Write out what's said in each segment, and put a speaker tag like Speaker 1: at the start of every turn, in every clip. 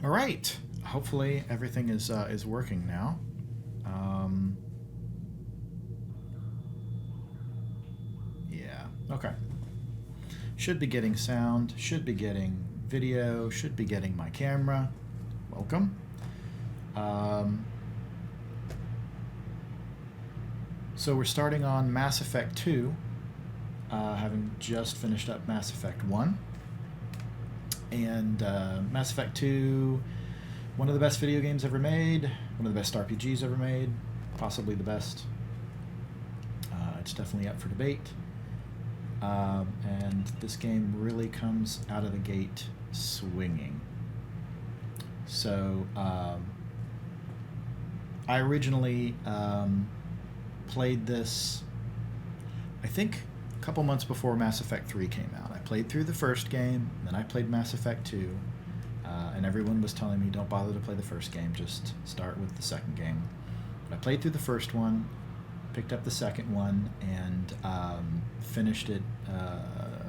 Speaker 1: All right. Hopefully everything is working now. Yeah. Okay. Should be getting sound. Should be getting video. Should be getting my camera. Welcome. So we're starting on Mass Effect 2, having just finished up Mass Effect 1. And Mass Effect 2, one of the best video games ever made, one of the best RPGs ever made, possibly the best. It's definitely up for debate. And this game really comes out of the gate swinging. So I originally played this, I think, a couple months before Mass Effect 3 came out. I played through the first game, then I played Mass Effect 2, and everyone was telling me, don't bother to play the first game, just start with the second game. But I played through the first one, picked up the second one, and finished it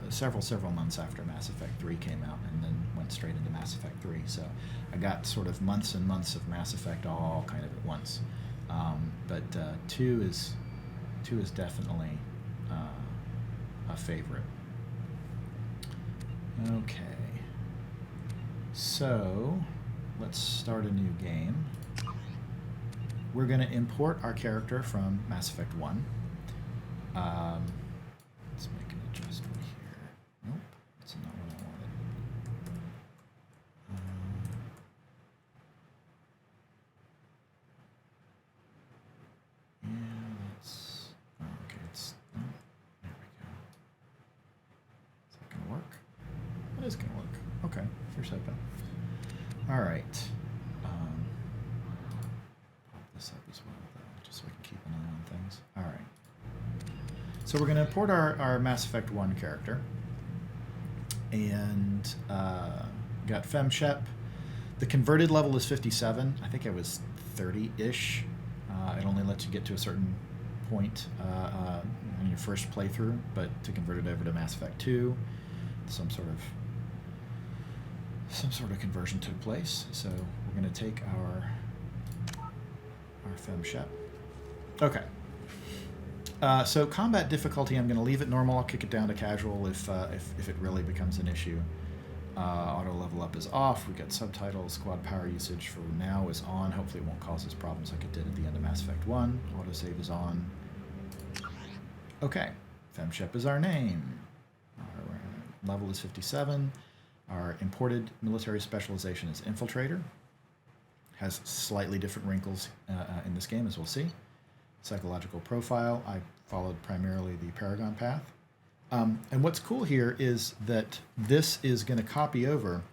Speaker 1: several months after Mass Effect 3 came out, and then went straight into Mass Effect 3. So I got sort of months and months of Mass Effect all kind of at once. But 2 is definitely a favorite. Okay, so let's start a new game. We're going to import our character from Mass Effect 1. Let's make an adjustment here. Nope, that's not what I wanted. Yeah, let's... Oh, okay, it's... Oh, there we go. Is that going to work? It is going to work. Okay, here's hoping. All right. This up as well, though, just so I can keep an eye on things. All right. So we're going to import our Mass Effect 1 character. And got FemShep. The converted level is 57. I think it was 30-ish. It only lets you get to a certain point in your first playthrough, but to convert it over to Mass Effect 2, some sort of conversion took place. So we're going to take our FemShep. Okay. So combat difficulty, I'm going to leave it normal. I'll kick it down to casual if it really becomes an issue. Auto level up is off. We got subtitles. Squad power usage for now is on. Hopefully it won't cause us problems like it did at the end of Mass Effect 1. Autosave is on. Okay. FemShep is our name. Our level is 57. Our imported military specialization is Infiltrator. Has slightly different wrinkles in this game, as we'll see. Psychological profile, I followed primarily the Paragon path. And what's cool here is that this is going to copy over.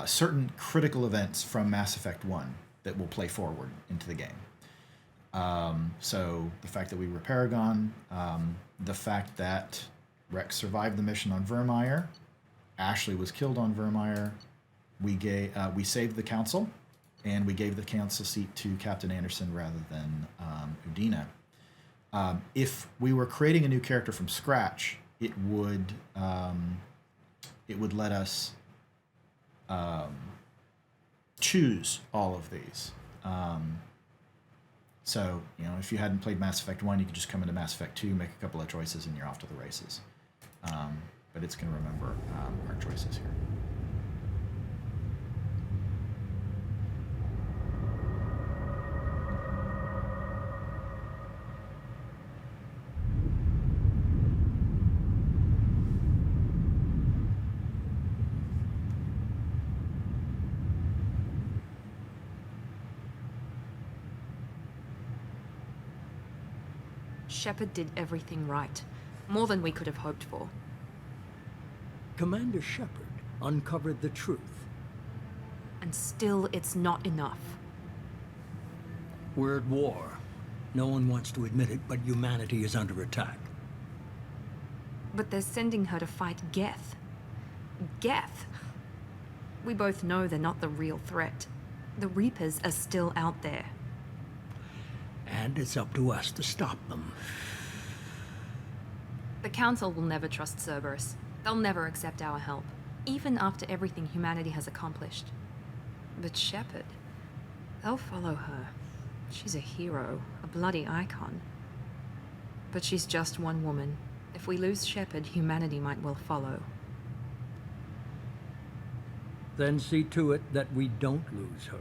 Speaker 1: Certain critical events from Mass Effect 1 that will play forward into the game. So the fact that we were Paragon, the fact that Rex survived the mission on Vermeer, Ashley was killed on Vermeer. We saved the council, and we gave the council seat to Captain Anderson rather than Udina. If we were creating a new character from scratch, it would let us choose all of these. So, if you hadn't played Mass Effect 1, you could just come into Mass Effect 2, make a couple of choices, and you're off to the races. But it's going to remember our choices here.
Speaker 2: Shepard did everything right. More than we could have hoped for.
Speaker 3: Commander Shepard uncovered the truth.
Speaker 2: And still, it's not enough.
Speaker 3: We're at war. No one wants to admit it, but humanity is under attack.
Speaker 2: But they're sending her to fight Geth. Geth! We both know they're not the real threat. The Reapers are still out there.
Speaker 3: And it's up to us to stop them.
Speaker 2: The Council will never trust Cerberus. They'll never accept our help, even after everything humanity has accomplished. But Shepard, they'll follow her. She's a hero, a bloody icon. But she's just one woman. If we lose Shepard, humanity might well follow.
Speaker 3: Then see to it that we don't lose her.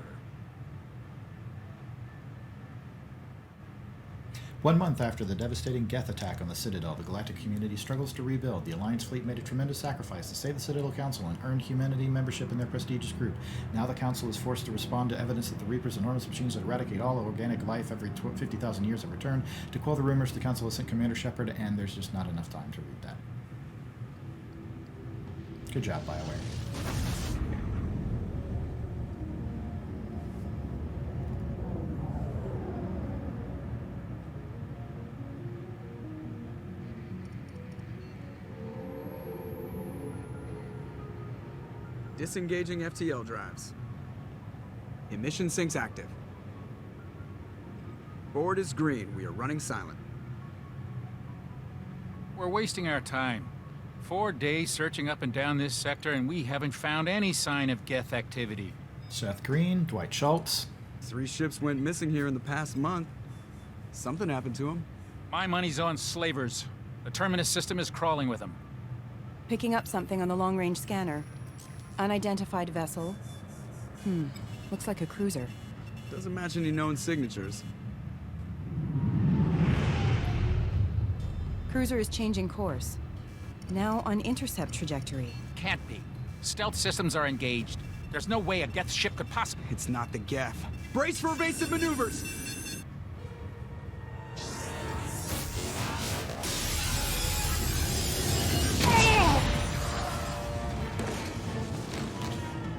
Speaker 1: 1 month after the devastating Geth attack on the Citadel, the galactic community struggles to rebuild. The Alliance fleet made a tremendous sacrifice to save the Citadel Council and earned humanity membership in their prestigious group. Now the Council is forced to respond to evidence that the Reaper's enormous machines that eradicate all organic life every 50,000 years have returned. To quell the rumors, the Council has sent Commander Shepard, and there's just not enough time to read that. Good job, BioWare.
Speaker 4: Disengaging FTL drives. Emission sinks active. Board is green. We are running silent.
Speaker 5: We're wasting our time. 4 days searching up and down this sector, and we haven't found any sign of Geth activity.
Speaker 1: Seth Green, Dwight Schultz.
Speaker 4: 3 ships went missing here in the past month. Something happened to them.
Speaker 5: My money's on slavers. The Terminus system is crawling with them.
Speaker 6: Picking up something on the long-range scanner. Unidentified vessel. Looks like a cruiser.
Speaker 4: Doesn't match any known signatures.
Speaker 6: Cruiser is changing course. Now on intercept trajectory.
Speaker 5: Can't be. Stealth systems are engaged. There's no way a Geth ship could possibly...
Speaker 4: It's not the Geth. Brace for evasive maneuvers!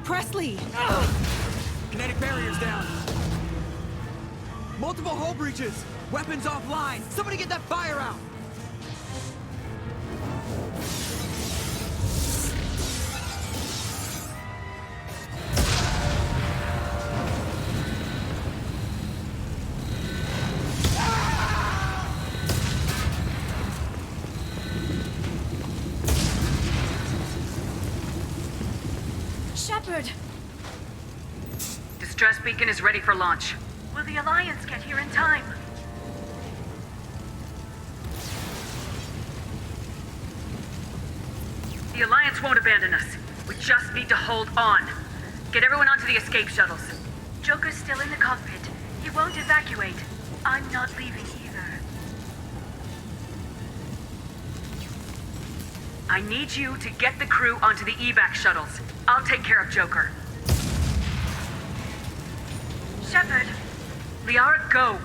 Speaker 6: Presley!
Speaker 4: Kinetic barriers down. Multiple hull breaches. Weapons offline. Somebody get that fire out.
Speaker 6: Shepard!
Speaker 7: Distress beacon is ready for launch. Will the Alliance get here in time? The Alliance won't abandon us. We just need to hold on. Get everyone onto the escape shuttles. Joker's still in the cockpit. He won't evacuate. I'm not leaving either. I need you to get the crew onto the evac shuttles. I'll take care of Joker. Shepard! Liara, go!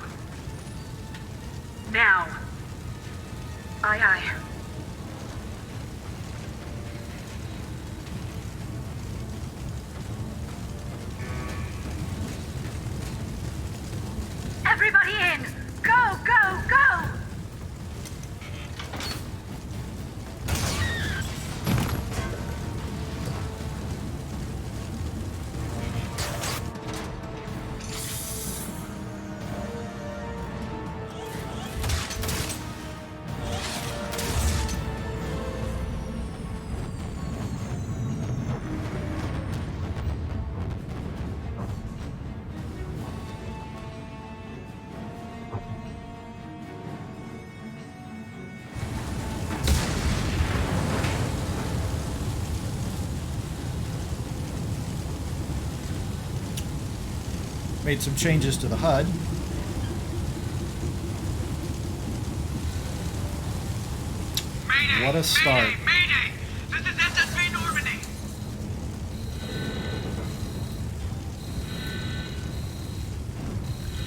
Speaker 7: Now. Aye, aye. Everybody in! Go, go, go!
Speaker 1: Made some changes to the HUD.
Speaker 8: Mayday!
Speaker 1: What a start.
Speaker 8: Mayday! Mayday! This is SSB Normandy!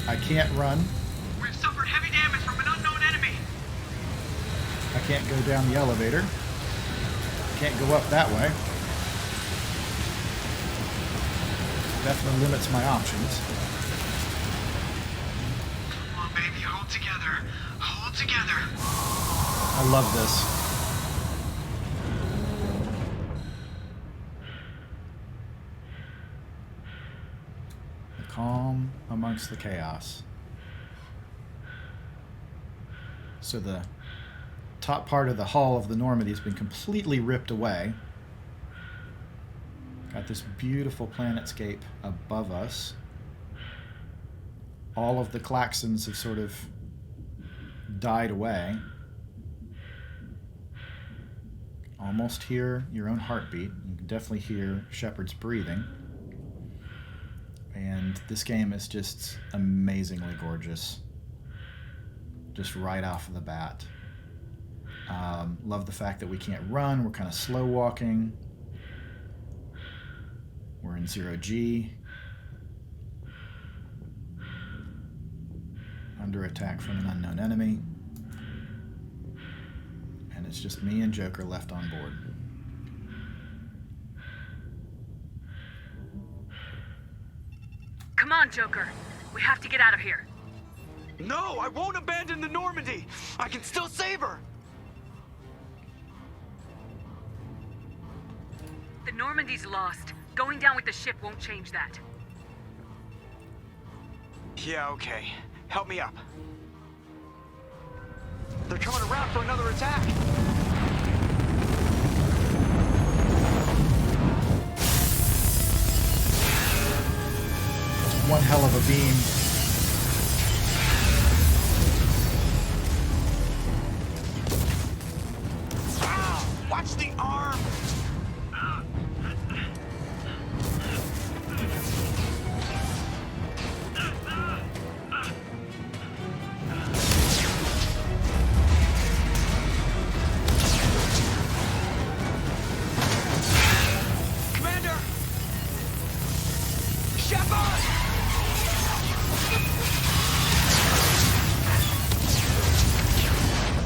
Speaker 1: I can't run.
Speaker 8: We've suffered heavy damage from an unknown enemy.
Speaker 1: I can't go down the elevator. Can't go up that way. Definitely limits my options.
Speaker 8: Come on, baby, hold together. Hold together.
Speaker 1: I love this. The calm amongst the chaos. So the top part of the hull of the Normandy has been completely ripped away. Got this beautiful planetscape above us. All of the klaxons have sort of died away. Almost hear your own heartbeat. You can definitely hear Shepard's breathing. And this game is just amazingly gorgeous. Just right off of the bat. Love the fact that we can't run. We're kind of slow walking. We're in 0G. Under attack from an unknown enemy. And it's just me and Joker left on board.
Speaker 7: Come on, Joker. We have to get out of here.
Speaker 8: No, I won't abandon the Normandy. I can still save her.
Speaker 7: The Normandy's lost. Going down with the ship won't change that.
Speaker 8: Yeah, okay. Help me up. They're coming around for another attack.
Speaker 1: One hell of a beam.
Speaker 8: Ah, watch the arm. Commander! Shepard!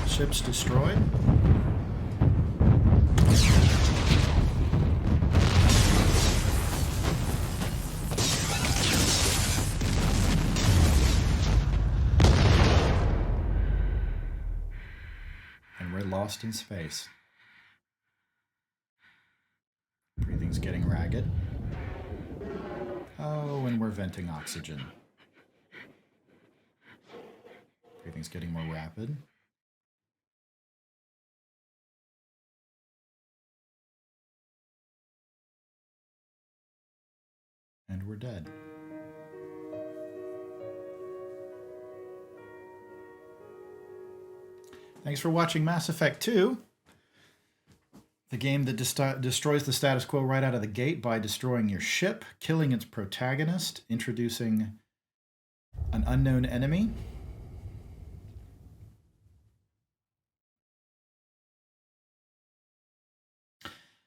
Speaker 1: Ship's destroyed. And we're lost in space. Breathing's getting ragged. Oh, and we're venting oxygen. Breathing's getting more rapid. And we're dead. Thanks for watching Mass Effect 2. The game that destroys the status quo right out of the gate by destroying your ship, killing its protagonist, introducing an unknown enemy.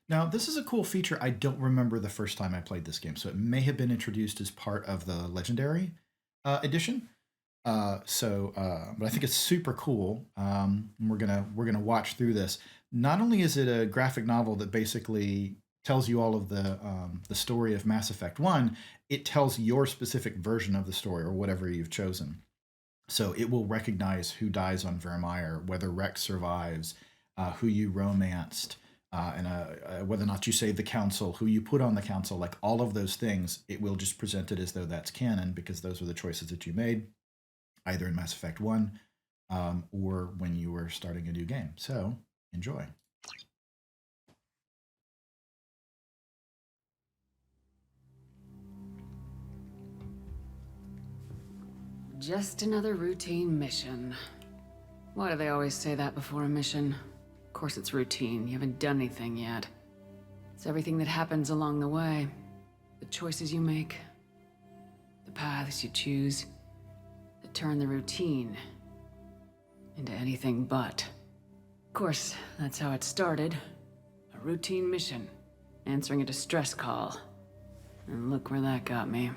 Speaker 1: Now, this is a cool feature. I don't remember the first time I played this game, so it may have been introduced as part of the Legendary edition. But I think it's super cool. We're gonna watch through this. Not only is it a graphic novel that basically tells you all of the story of Mass Effect 1, it tells your specific version of the story or whatever you've chosen. So it will recognize who dies on Vermeer, whether Rex survives, who you romanced, and whether or not you save the council, who you put on the council, like all of those things. It will just present it as though that's canon because those were the choices that you made, either in Mass Effect 1 or when you were starting a new game. So enjoy.
Speaker 9: Just another routine mission. Why do they always say that before a mission? Of course it's routine. You haven't done anything yet. It's everything that happens along the way. The choices you make. The paths you choose. That turn the routine into anything but. Of course, that's how it started. A routine mission. Answering a distress call. And look where that got me.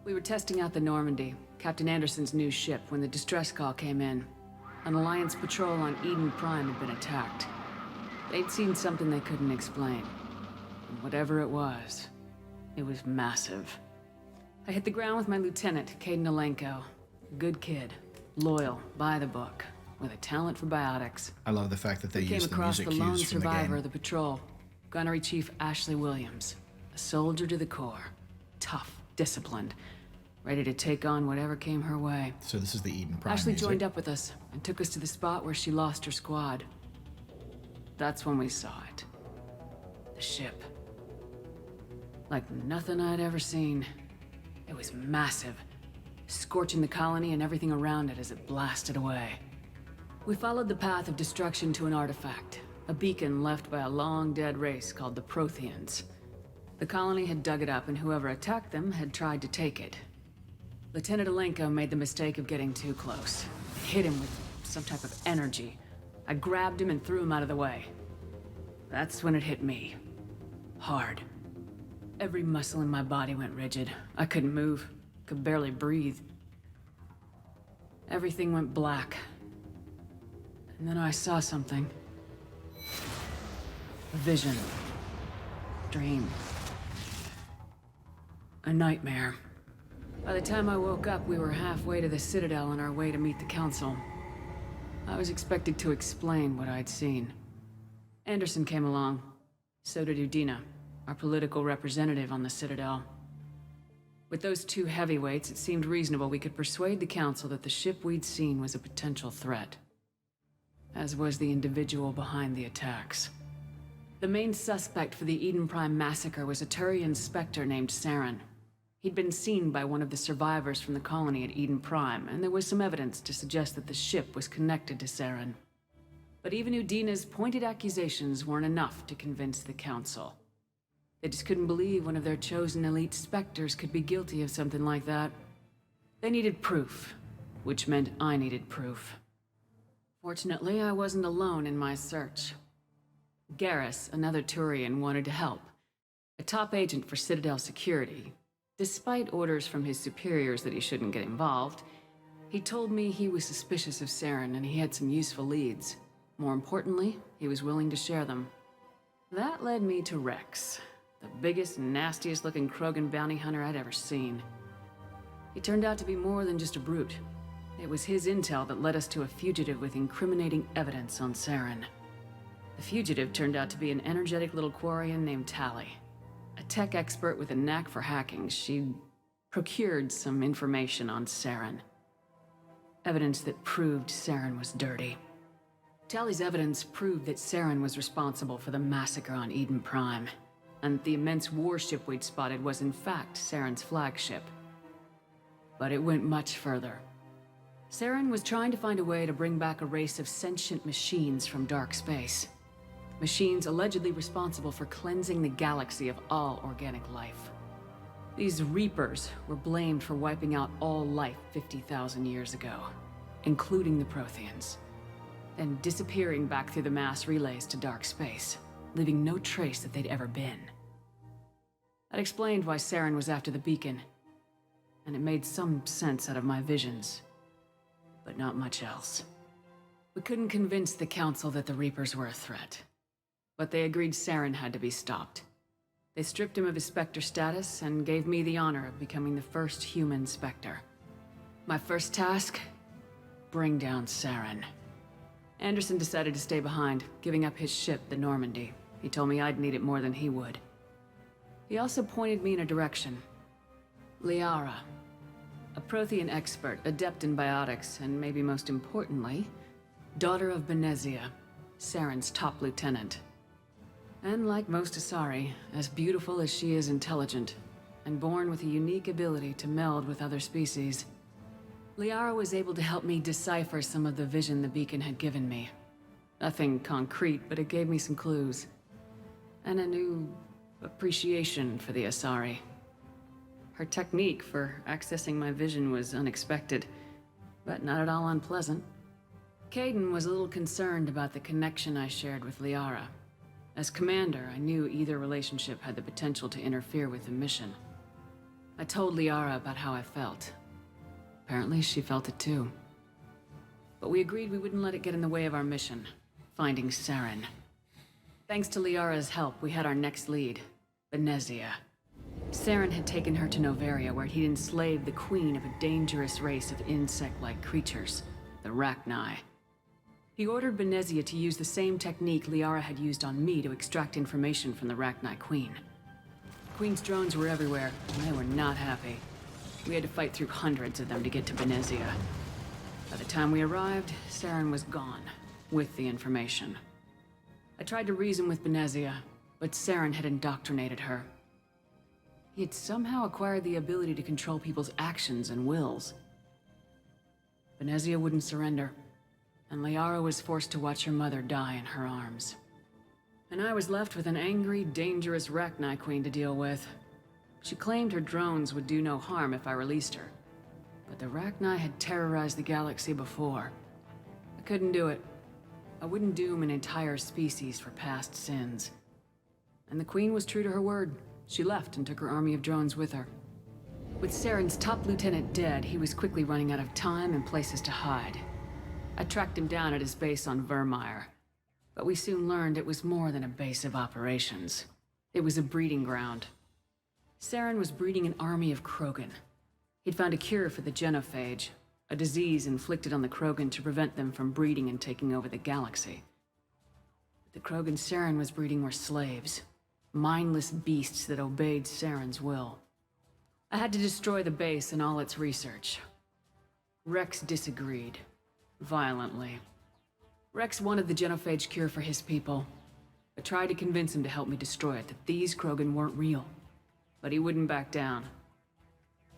Speaker 9: We were testing out the Normandy, Captain Anderson's new ship, when the distress call came in. An Alliance patrol on Eden Prime had been attacked. They'd seen something they couldn't explain. And whatever it was massive. I hit the ground with my lieutenant, Caden Alenko. Good kid, loyal, by the book, with a talent for biotics.
Speaker 1: I love the fact that they
Speaker 9: Came
Speaker 1: use the
Speaker 9: across
Speaker 1: music
Speaker 9: the lone
Speaker 1: cues from the
Speaker 9: survivor
Speaker 1: game.
Speaker 9: of the patrol, Gunnery Chief Ashley Williams. A soldier to the core. Tough, disciplined. ready to take on whatever came her way.
Speaker 1: So this is the Eden Prime
Speaker 9: Ashley
Speaker 1: music.
Speaker 9: joined up with us and took us to the spot where she lost her squad. That's when we saw it. The ship. Like nothing I'd ever seen. It was massive, scorching the colony and everything around it as it blasted away. We followed the path of destruction to an artifact, a beacon left by a long-dead race called the Protheans. The colony had dug it up, and whoever attacked them had tried to take it. Lieutenant Alenko made the mistake of getting too close. It hit him with some type of energy. I grabbed him and threw him out of the way. That's when it hit me. Hard. Every muscle in my body went rigid. I couldn't move, could barely breathe. Everything went black. And then I saw something. A vision. Dream. A nightmare. By the time I woke up, we were halfway to the Citadel on our way to meet the Council. I was expected to explain what I'd seen. Anderson came along. So did Udina, our political representative on the Citadel. With those two heavyweights, it seemed reasonable we could persuade the Council that the ship we'd seen was a potential threat. As was the individual behind the attacks. The main suspect for the Eden Prime massacre was a Turian Spectre named Saren. He'd been seen by one of the survivors from the colony at Eden Prime, and there was some evidence to suggest that the ship was connected to Saren. But even Udina's pointed accusations weren't enough to convince the Council. They just couldn't believe one of their chosen elite Spectres could be guilty of something like that. They needed proof, which meant I needed proof. Fortunately, I wasn't alone in my search. Garrus, another Turian, wanted to help. A top agent for Citadel security. Despite orders from his superiors that he shouldn't get involved, he told me he was suspicious of Saren and he had some useful leads. More importantly, he was willing to share them. That led me to Rex, the biggest, nastiest looking Krogan bounty hunter I'd ever seen. He turned out to be more than just a brute. It was his intel that led us to a fugitive with incriminating evidence on Saren. The fugitive turned out to be an energetic little Quarian named Tali. A tech expert with a knack for hacking, she procured some information on Saren. Evidence that proved Saren was dirty. Tali's evidence proved that Saren was responsible for the massacre on Eden Prime, and the immense warship we'd spotted was in fact Saren's flagship. But it went much further. Saren was trying to find a way to bring back a race of sentient machines from dark space. Machines allegedly responsible for cleansing the galaxy of all organic life. These Reapers were blamed for wiping out all life 50,000 years ago, including the Protheans, then disappearing back through the mass relays to dark space, leaving no trace that they'd ever been. That explained why Saren was after the beacon, and it made some sense out of my visions, but not much else. We couldn't convince the Council that the Reapers were a threat. But they agreed Saren had to be stopped. They stripped him of his Spectre status and gave me the honor of becoming the first human Spectre. My first task? Bring down Saren. Anderson decided to stay behind, giving up his ship, the Normandy. He told me I'd need it more than he would. He also pointed me in a direction. Liara. A Prothean expert, adept in biotics, and maybe most importantly, daughter of Benezia, Saren's top lieutenant. And like most Asari, as beautiful as she is intelligent, and born with a unique ability to meld with other species. Liara was able to help me decipher some of the vision the beacon had given me. Nothing concrete, but it gave me some clues. And a new appreciation for the Asari. Her technique for accessing my vision was unexpected, but not at all unpleasant. Caden was a little concerned about the connection I shared with Liara. As commander, I knew either relationship had the potential to interfere with the mission. I told Liara about how I felt. Apparently, she felt it too. But we agreed we wouldn't let it get in the way of our mission, finding Saren. Thanks to Liara's help, we had our next lead, Benezia. Saren had taken her to Noveria, where he'd enslaved the queen of a dangerous race of insect-like creatures, the Rachni. He ordered Benezia to use the same technique Liara had used on me to extract information from the Rachni Queen. The Queen's drones were everywhere, and they were not happy. We had to fight through hundreds of them to get to Venezia. By the time we arrived, Saren was gone, with the information. I tried to reason with Venezia, but Saren had indoctrinated her. He had somehow acquired the ability to control people's actions and wills. Venezia wouldn't surrender, and Liara was forced to watch her mother die in her arms. And I was left with an angry, dangerous Rachni Queen to deal with. She claimed her drones would do no harm if I released her. But the Rachni had terrorized the galaxy before. I couldn't do it. I wouldn't doom an entire species for past sins. And the Queen was true to her word. She left and took her army of drones with her. With Saren's top lieutenant dead, he was quickly running out of time and places to hide. I tracked him down at his base on Vermeer, but we soon learned it was more than a base of operations. It was a breeding ground. Saren was breeding an army of Krogan. He'd found a cure for the genophage, a disease inflicted on the Krogan to prevent them from breeding and taking over the galaxy. The Krogan Saren was breeding were slaves, mindless beasts that obeyed Saren's will. I had to destroy the base and all its research. Rex disagreed, violently. Rex wanted the genophage cure for his people. I tried to convince him to help me destroy it, that these Krogan weren't real. But he wouldn't back down.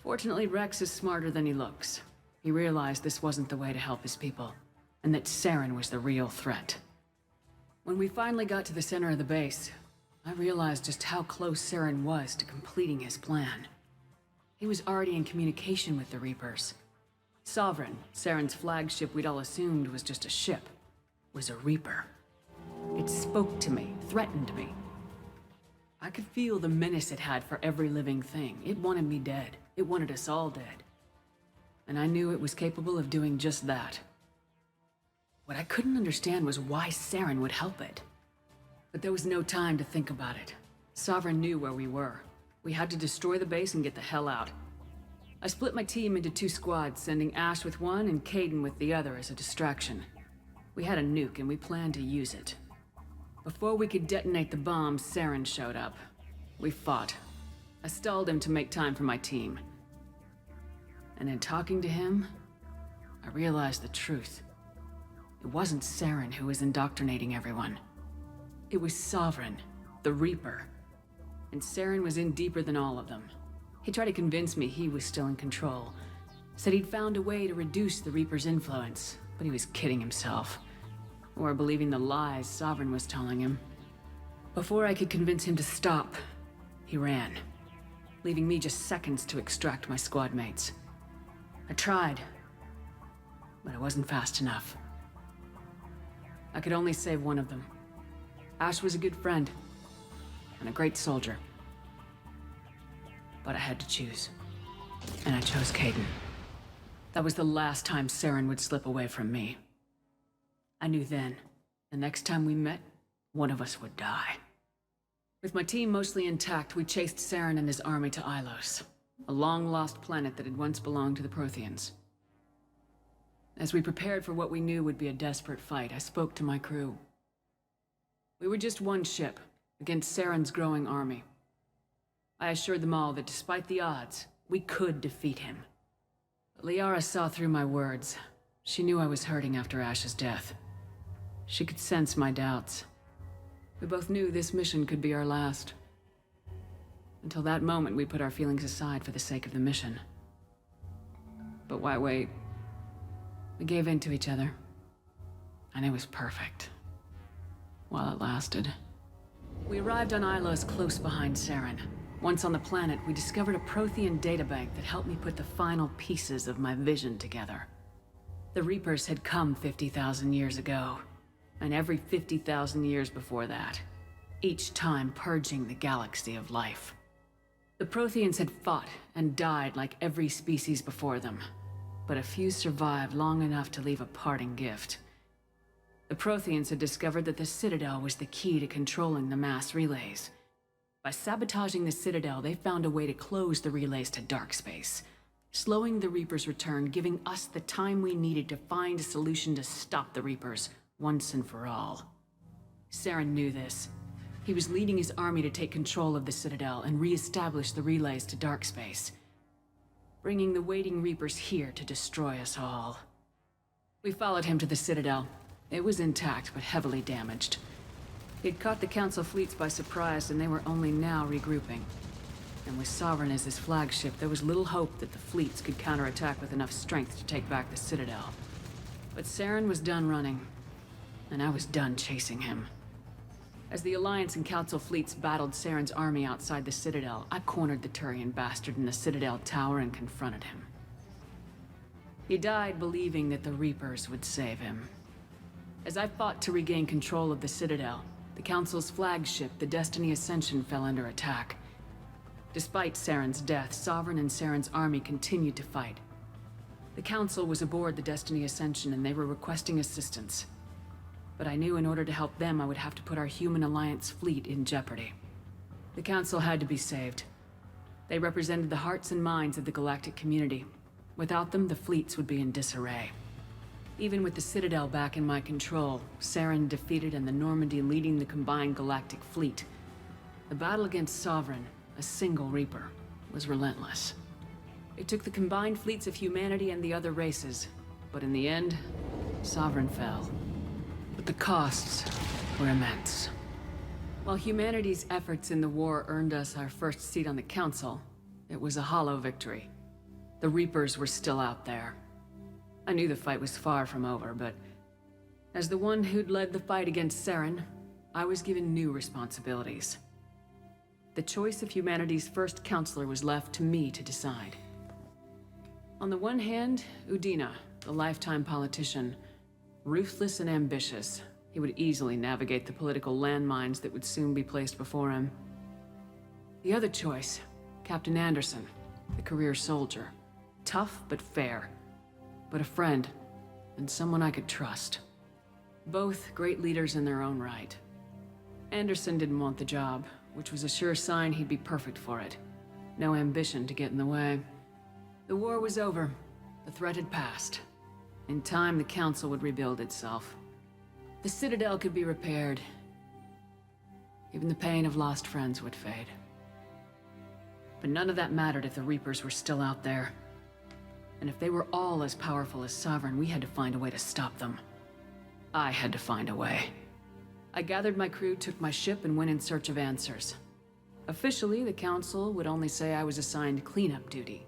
Speaker 9: Fortunately, Rex is smarter than he looks. He realized this wasn't the way to help his people, and that Saren was the real threat. When we finally got to the center of the base, I realized just how close Saren was to completing his plan. He was already in communication with the Reapers. Sovereign, Saren's flagship we'd all assumed was just a ship, was a Reaper. It spoke to me, threatened me. I could feel the menace it had for every living thing. It wanted me dead. It wanted us all dead. And I knew it was capable of doing just that. What I couldn't understand was why Saren would help it. But there was no time to think about it. Sovereign knew where we were. We had to destroy the base and get the hell out. I split my team into 2 squads, sending Ash with one and Caden with the other as a distraction. We had a nuke and we planned to use it. Before we could detonate the bomb, Saren showed up. We fought. I stalled him to make time for my team. And in talking to him, I realized the truth. It wasn't Saren who was indoctrinating everyone. It was Sovereign, the Reaper. And Saren was in deeper than all of them. He tried to convince me he was still in control. Said he'd found a way to reduce the Reaper's influence, but he was kidding himself. Or believing the lies Sovereign was telling him. Before I could convince him to stop, he ran, leaving me just seconds to extract my squad mates. I tried, but I wasn't fast enough. I could only save one of them. Ash was a good friend, and a great soldier. But I had to choose, and I chose Caden. That was the last time Saren would slip away from me. I knew then, the next time we met, one of us would die. With my team mostly intact, we chased Saren and his army to Ilos, a long-lost planet that had once belonged to the Protheans. As we prepared for what we knew would be a desperate fight, I spoke to my crew. We were just one ship, against Saren's growing army. I assured them all that despite the odds, we could defeat him. But Liara saw through my words. She knew I was hurting after Ash's death. She could sense my doubts. We both knew this mission could be our last. Until that moment, we put our feelings aside for the sake of the mission. But why wait? We gave in to each other. And it was perfect. While it lasted. We arrived on Ilos close behind Saren. Once on the planet, we discovered a Prothean databank that helped me put the final pieces of my vision together. The Reapers had come 50,000 years ago, and every 50,000 years before that, each time purging the galaxy of life. The Protheans had fought and died like every species before them, but a few survived long enough to leave a parting gift. The Protheans had discovered that the Citadel was the key to controlling the mass relays. By sabotaging the Citadel, they found a way to close the relays to dark space, slowing the Reapers' return, giving us the time we needed to find a solution to stop the Reapers once and for all. Saren knew this. He was leading his army to take control of the Citadel and re-establish the relays to dark space. bringing the waiting Reapers here to destroy us all. We followed him to the Citadel. It was intact, but heavily damaged. He'd caught the Council fleets by surprise, and they were only now regrouping. And with Sovereign as his flagship, there was little hope that the fleets could counterattack with enough strength to take back the Citadel. But Saren was done running, and I was done chasing him. As the Alliance and Council fleets battled Saren's army outside the Citadel, I cornered the Turian bastard in the Citadel tower and confronted him. He died believing that the Reapers would save him. As I fought to regain control of the Citadel, the Council's flagship, the Destiny Ascension, fell under attack. Despite Saren's death, Sovereign and Saren's army continued to fight. The Council was aboard the Destiny Ascension and they were requesting assistance. But I knew in order to help them, I would have to put our human Alliance fleet in jeopardy. The Council had to be saved. They represented the hearts and minds of the galactic community. Without them, the fleets would be in disarray. Even with the Citadel back in my control, Saren defeated and the Normandy leading the combined galactic fleet, the battle against Sovereign, a single Reaper, was relentless. It took the combined fleets of humanity and the other races, but in the end, Sovereign fell. But the costs were immense. While humanity's efforts in the war earned us our first seat on the Council, it was a hollow victory. The Reapers were still out there. I knew the fight was far from over, but as the one who'd led the fight against Saren, I was given new responsibilities. The choice of humanity's first counselor was left to me to decide. On the one hand, Udina, the lifetime politician, ruthless and ambitious. He would easily navigate the political landmines that would soon be placed before him. The other choice, Captain Anderson, the career soldier. Tough but fair, but a friend, and someone I could trust. Both great leaders in their own right. Anderson didn't want the job, which was a sure sign he'd be perfect for it. No ambition to get in the way. The war was over. The threat had passed. In time, the Council would rebuild itself. The Citadel could be repaired. Even the pain of lost friends would fade. But none of that mattered if the Reapers were still out there. And if they were all as powerful as Sovereign, we had to find a way to stop them. I had to find a way. I gathered my crew, took my ship, and went in search of answers. Officially, the Council would only say I was assigned cleanup duty,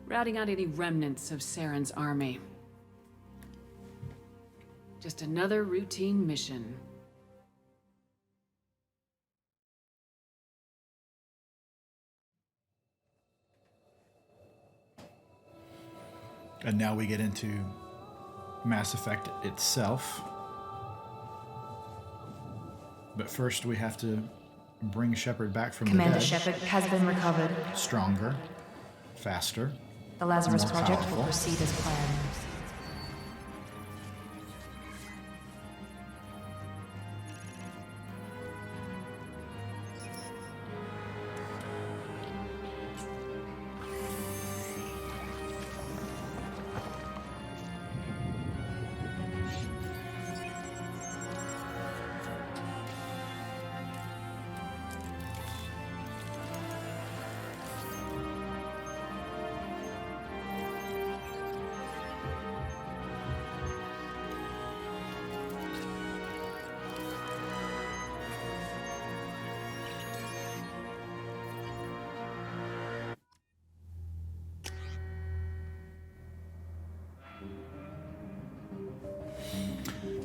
Speaker 9: routing out any remnants of Saren's army. Just another routine mission.
Speaker 1: And now we get into Mass Effect itself. But first we have to bring Shepard back from
Speaker 2: Commander
Speaker 1: the dead.
Speaker 2: Shepard has been recovered.
Speaker 1: Stronger, faster.
Speaker 2: The Lazarus
Speaker 1: more
Speaker 2: Project
Speaker 1: powerful.
Speaker 2: will proceed as planned.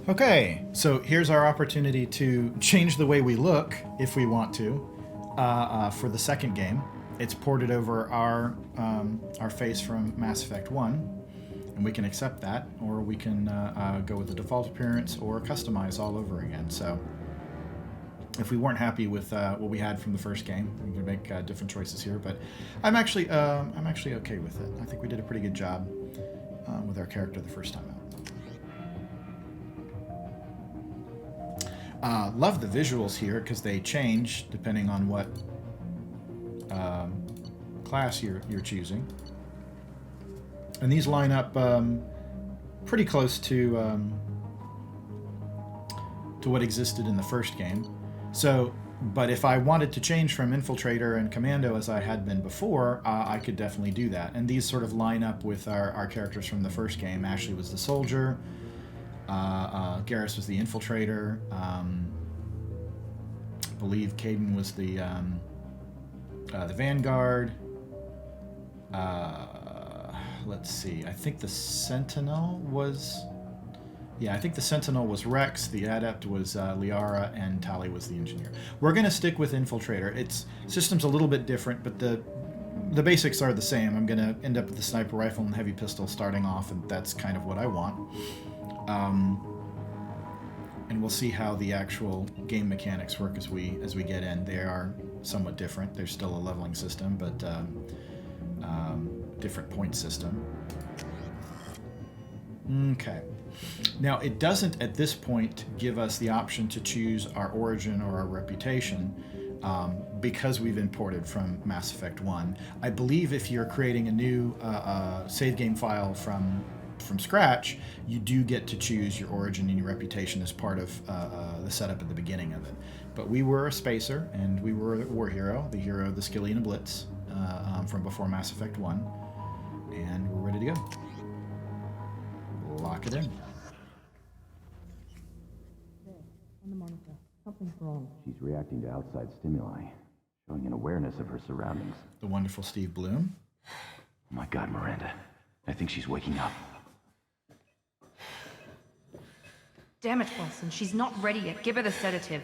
Speaker 1: Okay, so here's our opportunity to change the way we look, if we want to, for the second game. It's ported over our face from Mass Effect 1, and we can accept that, or we can go with the default appearance or customize all over again. So if we weren't happy with what we had from the first game, we can make different choices here. But I'm actually okay with it. I think we did a pretty good job with our character the first time out. Love the visuals here because they change depending on what class you're choosing, and these line up pretty close to what existed in the first game. So But if I wanted to change from infiltrator and commando as I had been before, I could definitely do that. And these sort of line up with our characters from the first game. Ashley was the soldier. Garrus was the infiltrator. I believe Caden was the vanguard. Let's see. I think the Sentinel was... Yeah, I think the Sentinel was Rex, the Adept was Liara, and Tali was the Engineer. We're going to stick with Infiltrator. Its system's a little bit different, but the basics are the same. I'm going to end up with the Sniper Rifle and Heavy Pistol starting off, and that's kind of what I want. And we'll see how the actual game mechanics work as we get in. They are somewhat different. There's still a leveling system, but different point system. Okay. Now, it doesn't at this point give us the option to choose our origin or our reputation because we've imported from Mass Effect 1. I believe if you're creating a new save game file from scratch, you do get to choose your origin and your reputation as part of the setup at the beginning of it. But we were a spacer, and we were a war hero, the hero of the Skillian Blitz from before Mass Effect 1, and we're ready to go. Lock it in.
Speaker 10: On the monitor. Something's wrong.
Speaker 11: She's reacting to outside stimuli, showing an awareness of her surroundings.
Speaker 1: The wonderful Steve Bloom.
Speaker 11: Oh my God, Miranda. I think she's waking up.
Speaker 2: Damn it, Wilson. She's not ready yet. Give her the sedative.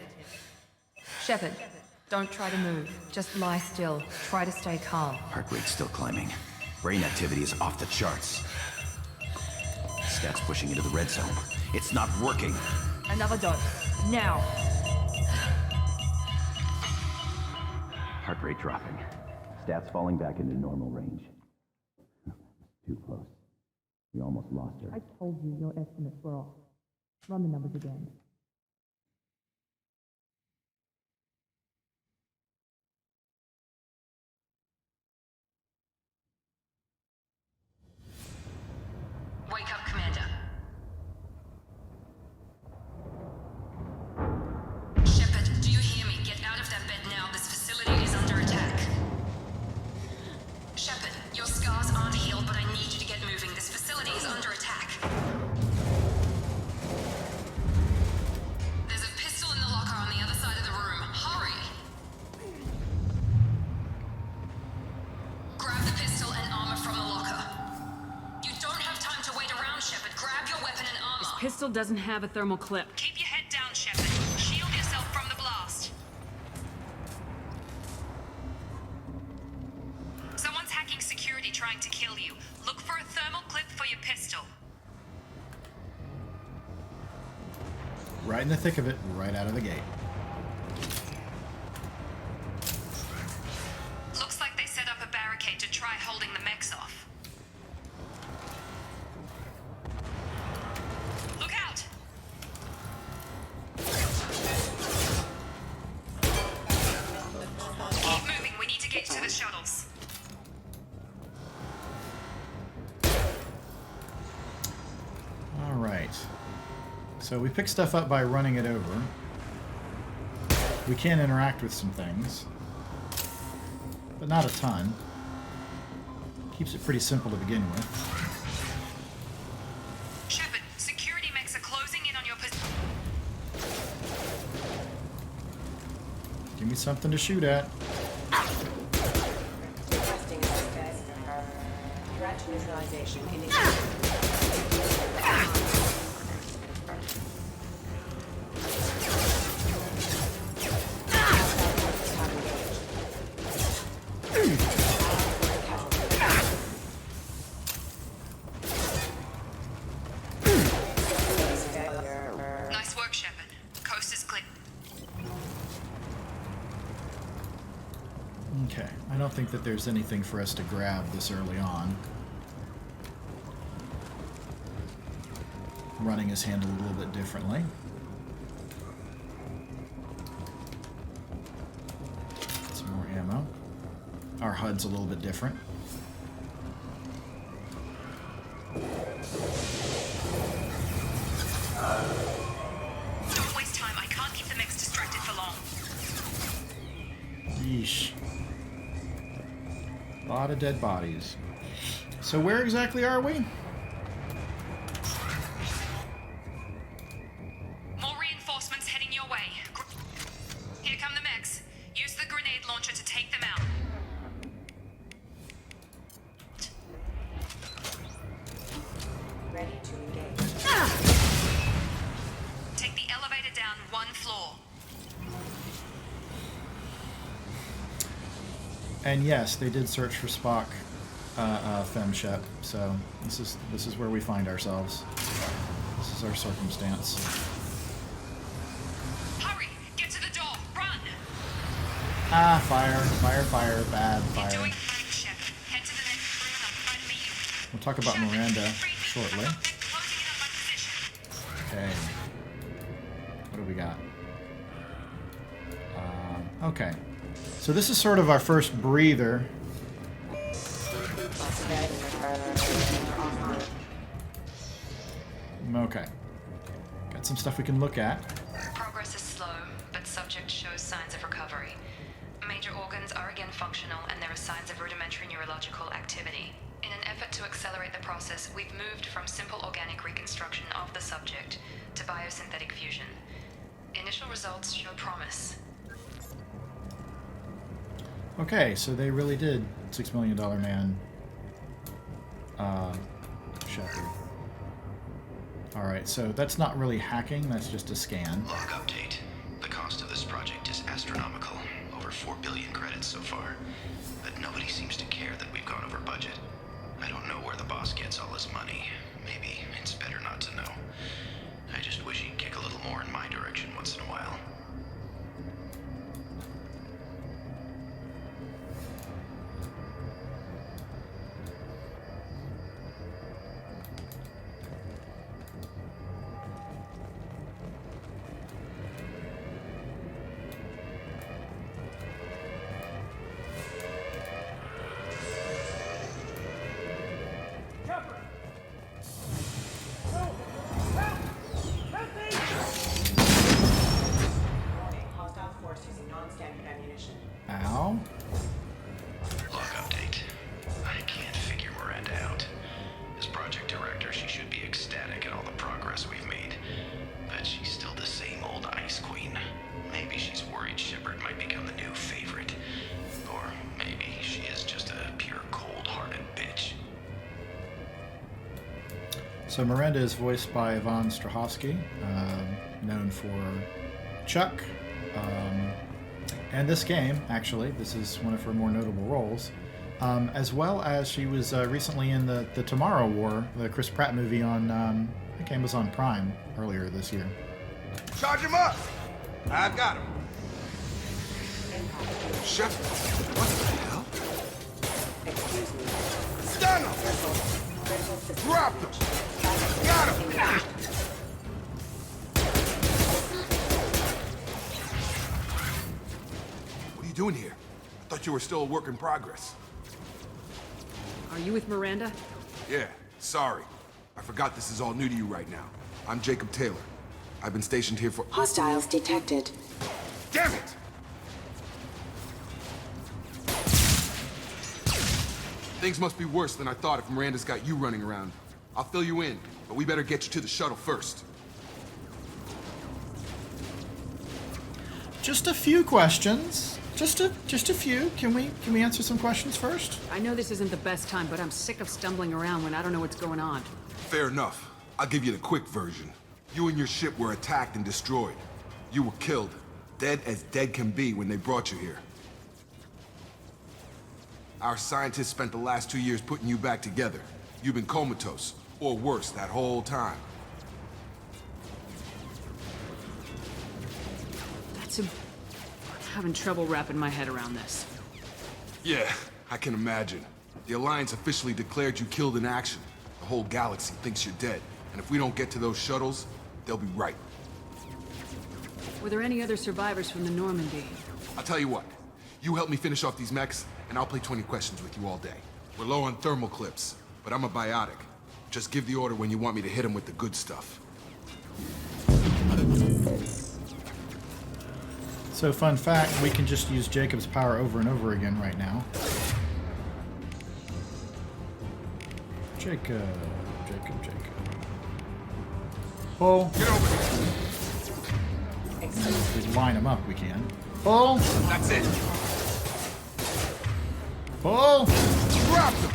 Speaker 2: Shepard, don't try to move. Just lie still. Try to stay calm.
Speaker 11: Heart rate's still climbing. Brain activity is off the charts. Stats pushing into the red zone. It's not working.
Speaker 2: Another dose. Now.
Speaker 11: Heart rate dropping. Stats falling back into normal range. Too close. We almost lost her.
Speaker 10: I told you your estimates were off. Run the numbers again.
Speaker 7: Wake up, Commander. Shepard, do you hear me? Get out of that bed now. This facility is under attack. Shepard, your scars aren't healed, but I need you to get moving. This facility is under attack. There's a pistol in the locker on the other side of the room. Hurry! Grab the pistol and armor from the locker. You don't have time to wait around, Shepard. Grab your weapon and armor.
Speaker 2: This pistol doesn't have a thermal clip.
Speaker 7: Keep your head down, Shepard. Shield yourself from the blast. Someone's hacking security trying to kill you. Look for a thermal clip for your pistol.
Speaker 1: Right in the thick of it, right out of the gate.
Speaker 7: Looks like they set up a barricade to try holding the mechs off. Look out! Keep moving. We need to get to the shuttles.
Speaker 1: All right. So we pick stuff up by running it over. We can interact with some things, but not a ton. Keeps it pretty simple to begin with.
Speaker 7: Shepard, security mechs are closing in on your position.
Speaker 1: Give me something to shoot at.
Speaker 10: Testing success. Threat neutralization indicated.
Speaker 7: Nice work, Shepard. Coast is clear.
Speaker 1: Okay, I don't think that there's anything for us to grab this early on. Running is handled a little bit differently. Some more ammo. Our HUD's a little bit different.
Speaker 7: Don't waste time. I can't keep the mechs distracted for long.
Speaker 1: Yeesh. A lot of dead bodies. So where exactly are we?
Speaker 2: More reinforcements heading your way. Here come the mechs. Use the grenade launcher to take them out.
Speaker 10: Ready to engage.
Speaker 2: Take the elevator down 1 floor.
Speaker 1: And yes, they did search for Spock, Femshep. So this is where we find ourselves. This is our circumstance.
Speaker 2: Hurry! Get to the door! Run!
Speaker 1: Ah, fire, fire, fire, bad
Speaker 2: You're
Speaker 1: fire.
Speaker 2: doing fine, Shep. Head to the next room and I'll try to meet you.
Speaker 1: We'll talk about Miranda shortly.
Speaker 2: I've got them closing in on my position.
Speaker 1: Okay. What do we got? Okay. So this is sort of our first breather. Okay. Got some stuff we can look at.
Speaker 2: Progress is slow, but subject shows signs of recovery. Major organs are again functional, and there are signs of rudimentary neurological activity. In an effort to accelerate the process, we've moved from simple organic reconstruction of the subject to biosynthetic fusion. Initial results show promise.
Speaker 1: Okay, so they really did $6 Million Man Shepard. Alright, so that's not really hacking, that's just a scan.
Speaker 11: Log update. The cost of this project is astronomical. Over 4 billion credits so far. But nobody seems to care that we've gone over budget. I don't know where the boss gets all his money. Maybe it's better not to know. I just wish he'd kick a little more in my direction once in a while.
Speaker 10: Hostile force using non-standard ammunition.
Speaker 1: Ow.
Speaker 11: Log update. I can't figure Miranda out. As project director, she should be ecstatic at all the progress we've made. But she's still the same old ice queen. Maybe she's worried Shepard might become the new favorite. Or maybe she is just a pure cold-hearted bitch.
Speaker 1: So Miranda is voiced by Yvonne Strahovski, known for Chuck. And this game, actually, this is one of her more notable roles. As well as she was recently in the Tomorrow War, the Chris Pratt movie on, I think Amazon Prime earlier this year.
Speaker 12: Charge him up! I've got him. Shepard, what the hell?
Speaker 10: Excuse me.
Speaker 12: Stun him! Dropped him! Got him! What are you doing here? I thought you were still a work in progress.
Speaker 6: Are you with Miranda?
Speaker 12: Yeah, sorry. I forgot this is all new to you right now. I'm Jacob Taylor. I've been stationed here for—
Speaker 10: Hostiles detected.
Speaker 12: Damn it! Things must be worse than I thought if Miranda's got you running around. I'll fill you in, but we better get you to the shuttle first.
Speaker 1: Just a few questions. Just a few. Can we answer some questions first?
Speaker 6: I know this isn't the best time, but I'm sick of stumbling around when I don't know what's going on.
Speaker 12: Fair enough. I'll give you the quick version. You and your ship were attacked and destroyed. You were killed. Dead as dead can be when they brought you here. Our scientists spent the last 2 years putting you back together. You've been comatose, or worse, that whole time.
Speaker 6: I'm having trouble wrapping my head around this.
Speaker 12: Yeah, I can imagine. The Alliance officially declared you killed in action. The whole galaxy thinks you're dead. And if we don't get to those shuttles, they'll be right.
Speaker 6: Were there any other survivors from the Normandy?
Speaker 12: I'll tell you what. You help me finish off these mechs, and I'll play 20 questions with you all day. We're low on thermal clips, but I'm a biotic. Just give the order when you want me to hit them with the good stuff.
Speaker 1: So, fun fact, we can just use Jacob's power over and over again right now. Jacob. Pull.
Speaker 12: Get over here.
Speaker 1: And if we line them up, we can. Pull.
Speaker 12: That's it.
Speaker 1: Pull.
Speaker 12: Drop them.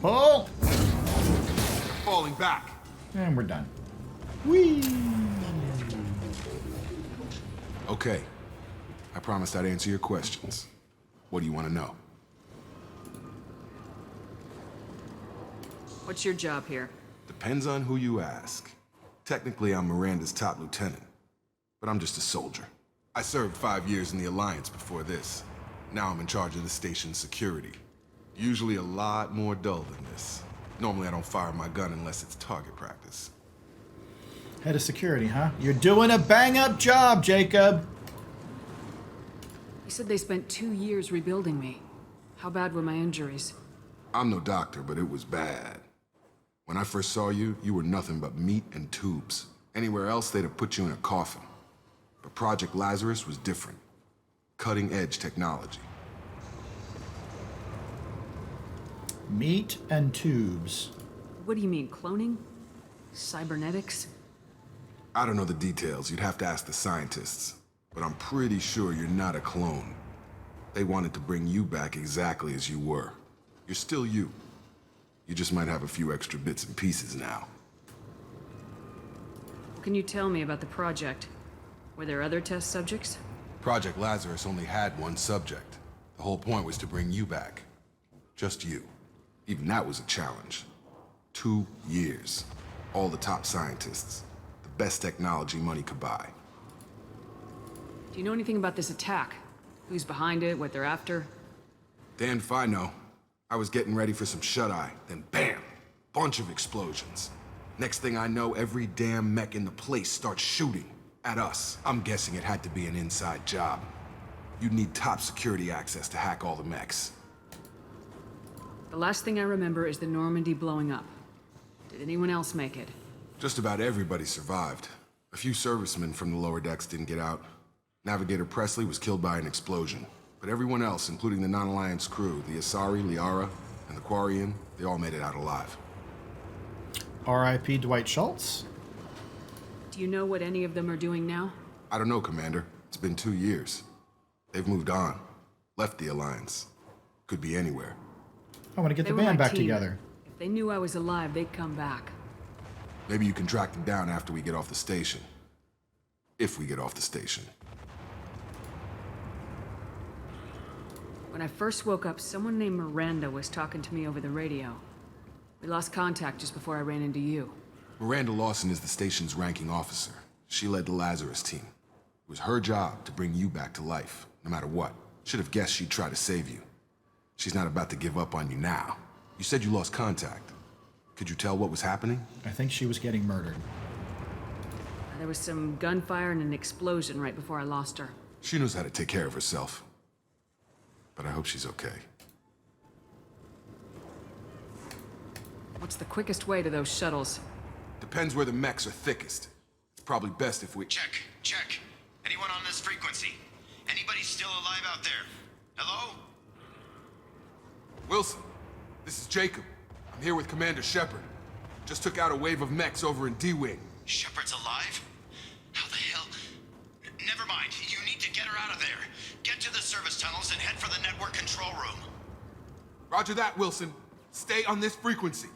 Speaker 1: Pull.
Speaker 12: Falling back.
Speaker 1: And we're done. Whee!
Speaker 12: Okay. I promised I'd answer your questions. What do you want to know?
Speaker 9: What's your job here?
Speaker 12: Depends on who you ask. Technically, I'm Miranda's top lieutenant, but I'm just a soldier. I served 5 years in the Alliance before this. Now I'm in charge of the station's security. Usually a lot more dull than this. Normally I don't fire my gun unless it's target practice.
Speaker 1: Head of security, huh? You're doing a bang-up job, Jacob!
Speaker 9: You said they spent 2 years rebuilding me. How bad were my injuries?
Speaker 12: I'm no doctor, but it was bad. When I first saw you, you were nothing but meat and tubes. Anywhere else, they'd have put you in a coffin. But Project Lazarus was different. Cutting-edge technology.
Speaker 1: Meat and tubes.
Speaker 9: What do you mean, cloning? Cybernetics?
Speaker 12: I don't know the details. You'd have to ask the scientists. But I'm pretty sure you're not a clone. They wanted to bring you back exactly as you were. You're still you. You just might have a few extra bits and pieces now.
Speaker 9: What can you tell me about the project? Were there other test subjects?
Speaker 12: Project Lazarus only had one subject. The whole point was to bring you back. Just you. Even that was a challenge. 2 years. All the top scientists. The best technology money could buy.
Speaker 9: Do you know anything about this attack? Who's behind it, what they're after?
Speaker 12: Damned if I know. I was getting ready for some shut-eye, then bam! Bunch of explosions. Next thing I know, every damn mech in the place starts shooting at us. I'm guessing it had to be an inside job. You'd need top security access to hack all the mechs.
Speaker 9: The last thing I remember is the Normandy blowing up. Did anyone else make it?
Speaker 12: Just about everybody survived. A few servicemen from the lower decks didn't get out. Navigator Presley was killed by an explosion. But everyone else, including the non-Alliance crew, the Asari, Liara, and the Quarian, they all made it out alive.
Speaker 1: R.I.P. Dwight Schultz?
Speaker 9: Do you know what any of them are doing now?
Speaker 12: I don't know, Commander. It's been 2 years. They've moved on. Left the Alliance. Could be anywhere.
Speaker 1: I want to get
Speaker 9: They
Speaker 1: the
Speaker 9: were
Speaker 1: band
Speaker 9: my
Speaker 1: back
Speaker 9: team.
Speaker 1: together.
Speaker 9: If they knew I was alive, they'd come back.
Speaker 12: Maybe you can track them down after we get off the station. If we get off the station.
Speaker 9: When I first woke up, someone named Miranda was talking to me over the radio. We lost contact just before I ran into you.
Speaker 12: Miranda Lawson is the station's ranking officer. She led the Lazarus team. It was her job to bring you back to life, no matter what. Should have guessed she'd try to save you. She's not about to give up on you now. You said you lost contact. Could you tell what was happening?
Speaker 1: I think she was getting murdered.
Speaker 9: There was some gunfire and an explosion right before I lost her.
Speaker 12: She knows how to take care of herself. But I hope she's okay.
Speaker 9: What's the quickest way to those shuttles?
Speaker 12: Depends where the mechs are thickest. It's probably best if we...
Speaker 11: Check. Anyone on this frequency? Anybody still alive out there? Hello?
Speaker 12: Wilson, this is Jacob. I'm here with Commander Shepard. Just took out a wave of mechs over in D-Wing.
Speaker 11: Shepard's alive? How the hell? Never mind. You need to get her out of there. Get to the service tunnels and head for the network control room.
Speaker 12: Roger that, Wilson. Stay on this frequency.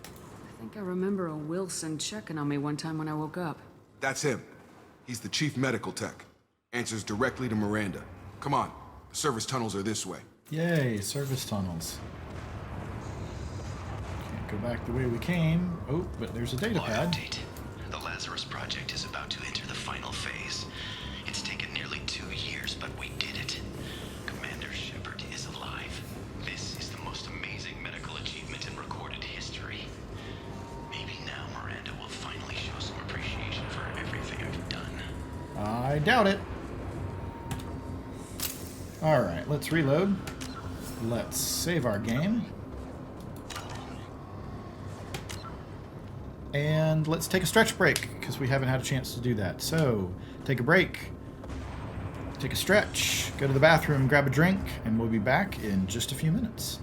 Speaker 9: I think I remember a Wilson checking on me one time when I woke up.
Speaker 12: That's him. He's the chief medical tech. Answers directly to Miranda. Come on. The service tunnels are this way.
Speaker 1: Yay, service tunnels. Can't go back the way we came. Oh, but there's a data
Speaker 11: Log
Speaker 1: pad.
Speaker 11: update. The Lazarus project is about to enter the final phase. It's taken nearly 2 years, but we did it. Commander Shepard is alive. This is the most amazing medical achievement in recorded history. Maybe now Miranda will finally show some appreciation for everything I've done.
Speaker 1: I doubt it. Alright, let's reload. Let's save our game. And let's take a stretch break. because we haven't had a chance to do that. So, take a break, take a stretch, go to the bathroom, grab a drink, and we'll be back in just a few minutes.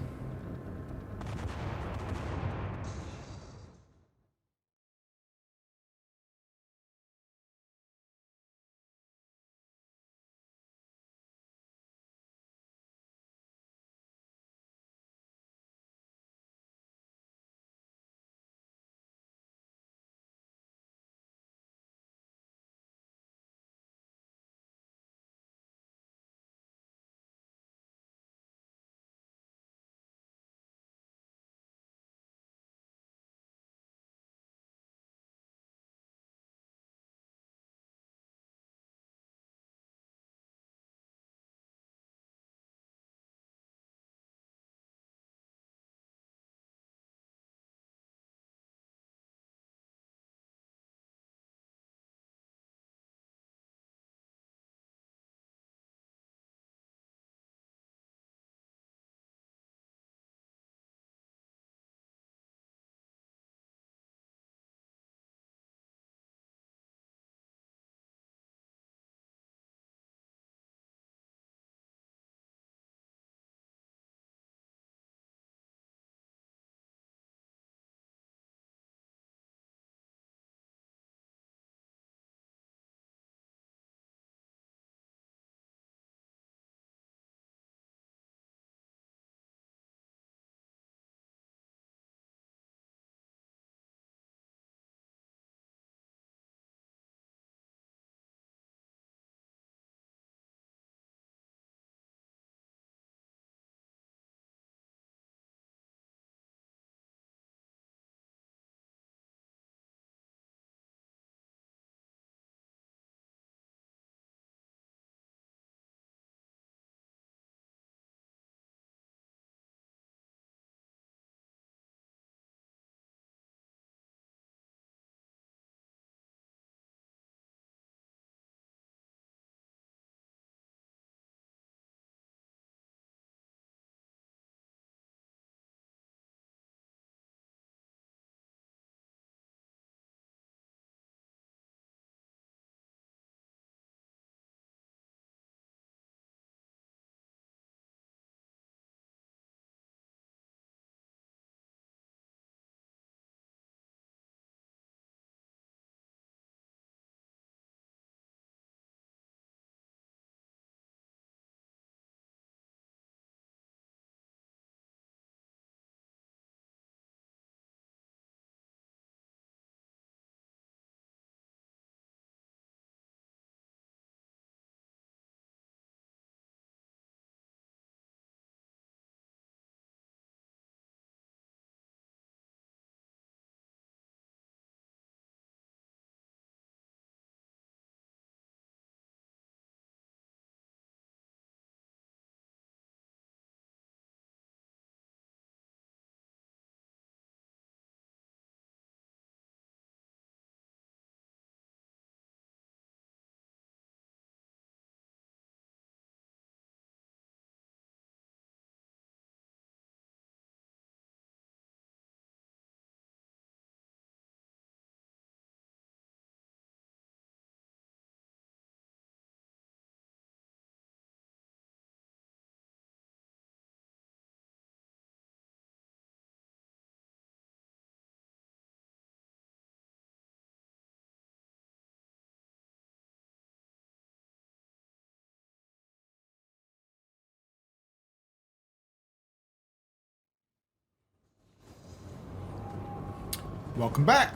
Speaker 1: Welcome back.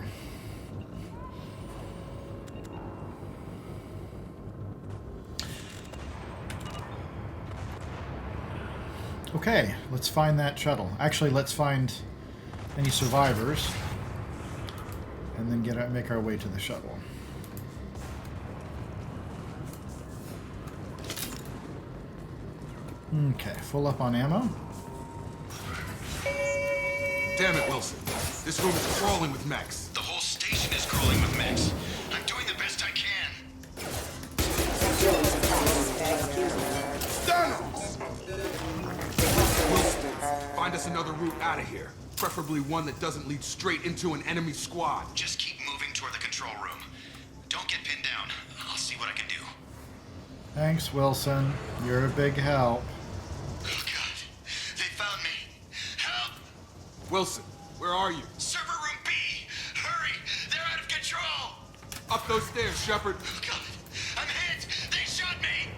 Speaker 1: Okay, let's find that shuttle. Actually, let's find any survivors and then make our way to the shuttle. Okay, full up on ammo.
Speaker 12: Damn it, Wilson. This room is crawling with mechs.
Speaker 11: The whole station is crawling with mechs. I'm doing the best I can.
Speaker 12: Thanos! Wilson, find us another route out of here. Preferably one that doesn't lead straight into an enemy squad.
Speaker 11: Just keep moving toward the control room. Don't get pinned down. I'll see what I can do.
Speaker 1: Thanks, Wilson. You're a big help.
Speaker 11: Oh, God. They found me. Help!
Speaker 12: Wilson, where are you?
Speaker 11: Server room B! Hurry! They're out of control!
Speaker 12: Up those stairs, Shepard.
Speaker 11: Oh, God. I'm hit! They shot me!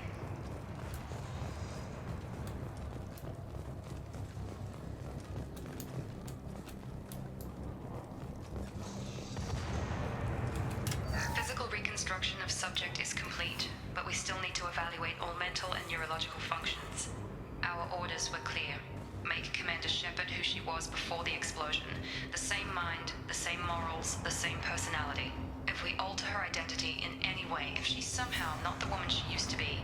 Speaker 2: Physical reconstruction of subject is complete, but we still need to evaluate all mental and neurological functions. Our orders were clear. Make Commander Shepard who she was before the explosion. The same mind, the same morals, the same personality. If we alter her identity in any way, if she's somehow not the woman she used to be,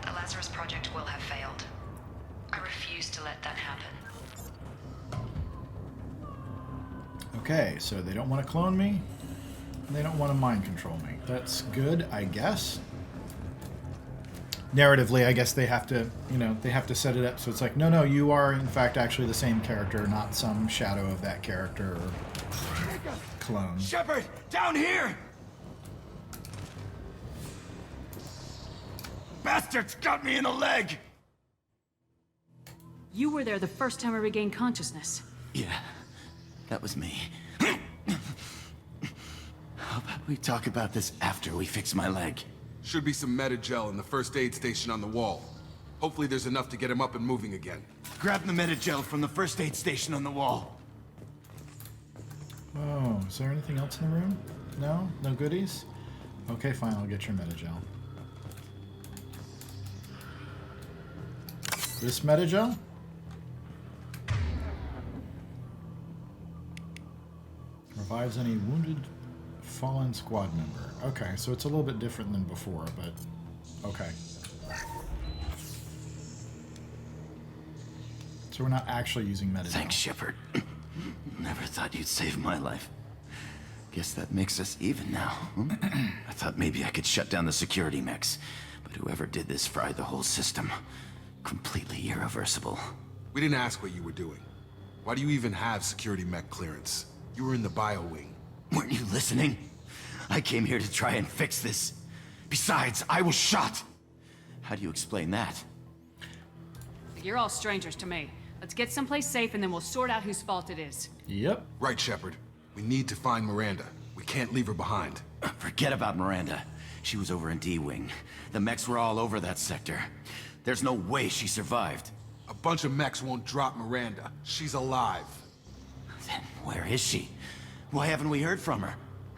Speaker 2: the Lazarus Project will have failed. I refuse to let that happen.
Speaker 1: Okay, so they don't want to clone me. They don't want to mind control me. That's good, I guess. Narratively, I guess they have to, they have to set it up so it's like, no, you are in fact actually the same character, not some shadow of that character or clone.
Speaker 8: Shepard, down here! Bastards got me in the leg!
Speaker 13: You were there the first time I regained consciousness.
Speaker 14: Yeah, that was me. How about we talk about this after we fix my leg?
Speaker 12: Should be some medi-gel in the first aid station on the wall. Hopefully there's enough to get him up and moving again.
Speaker 8: Grab the medi-gel from the first aid station on the wall.
Speaker 1: Oh, is there anything else in the room? No? No goodies? Okay, fine, I'll get your medi-gel. This medi-gel? Revives any wounded fallen squad member. Okay, so it's a little bit different than before, but okay. So we're not actually using medi-gel.
Speaker 14: Thanks, Shepard. Never thought you'd save my life. Guess that makes us even now. I thought maybe I could shut down the security mechs, but whoever did this fried the whole system. Completely irreversible.
Speaker 12: We didn't ask what you were doing. Why do you even have security mech clearance? You were in the bio wing.
Speaker 14: Weren't you listening? I came here to try and fix this. Besides, I was shot. How do you explain that?
Speaker 13: You're all strangers to me. Let's get someplace safe and then we'll sort out whose fault it is.
Speaker 1: Yep.
Speaker 12: Right, Shepard. We need to find Miranda. We can't leave her behind.
Speaker 14: Forget about Miranda. She was over in D-Wing. The mechs were all over that sector. There's no way she survived.
Speaker 12: A bunch of mechs won't drop Miranda. She's alive.
Speaker 14: Then where is she? Why haven't we heard from her?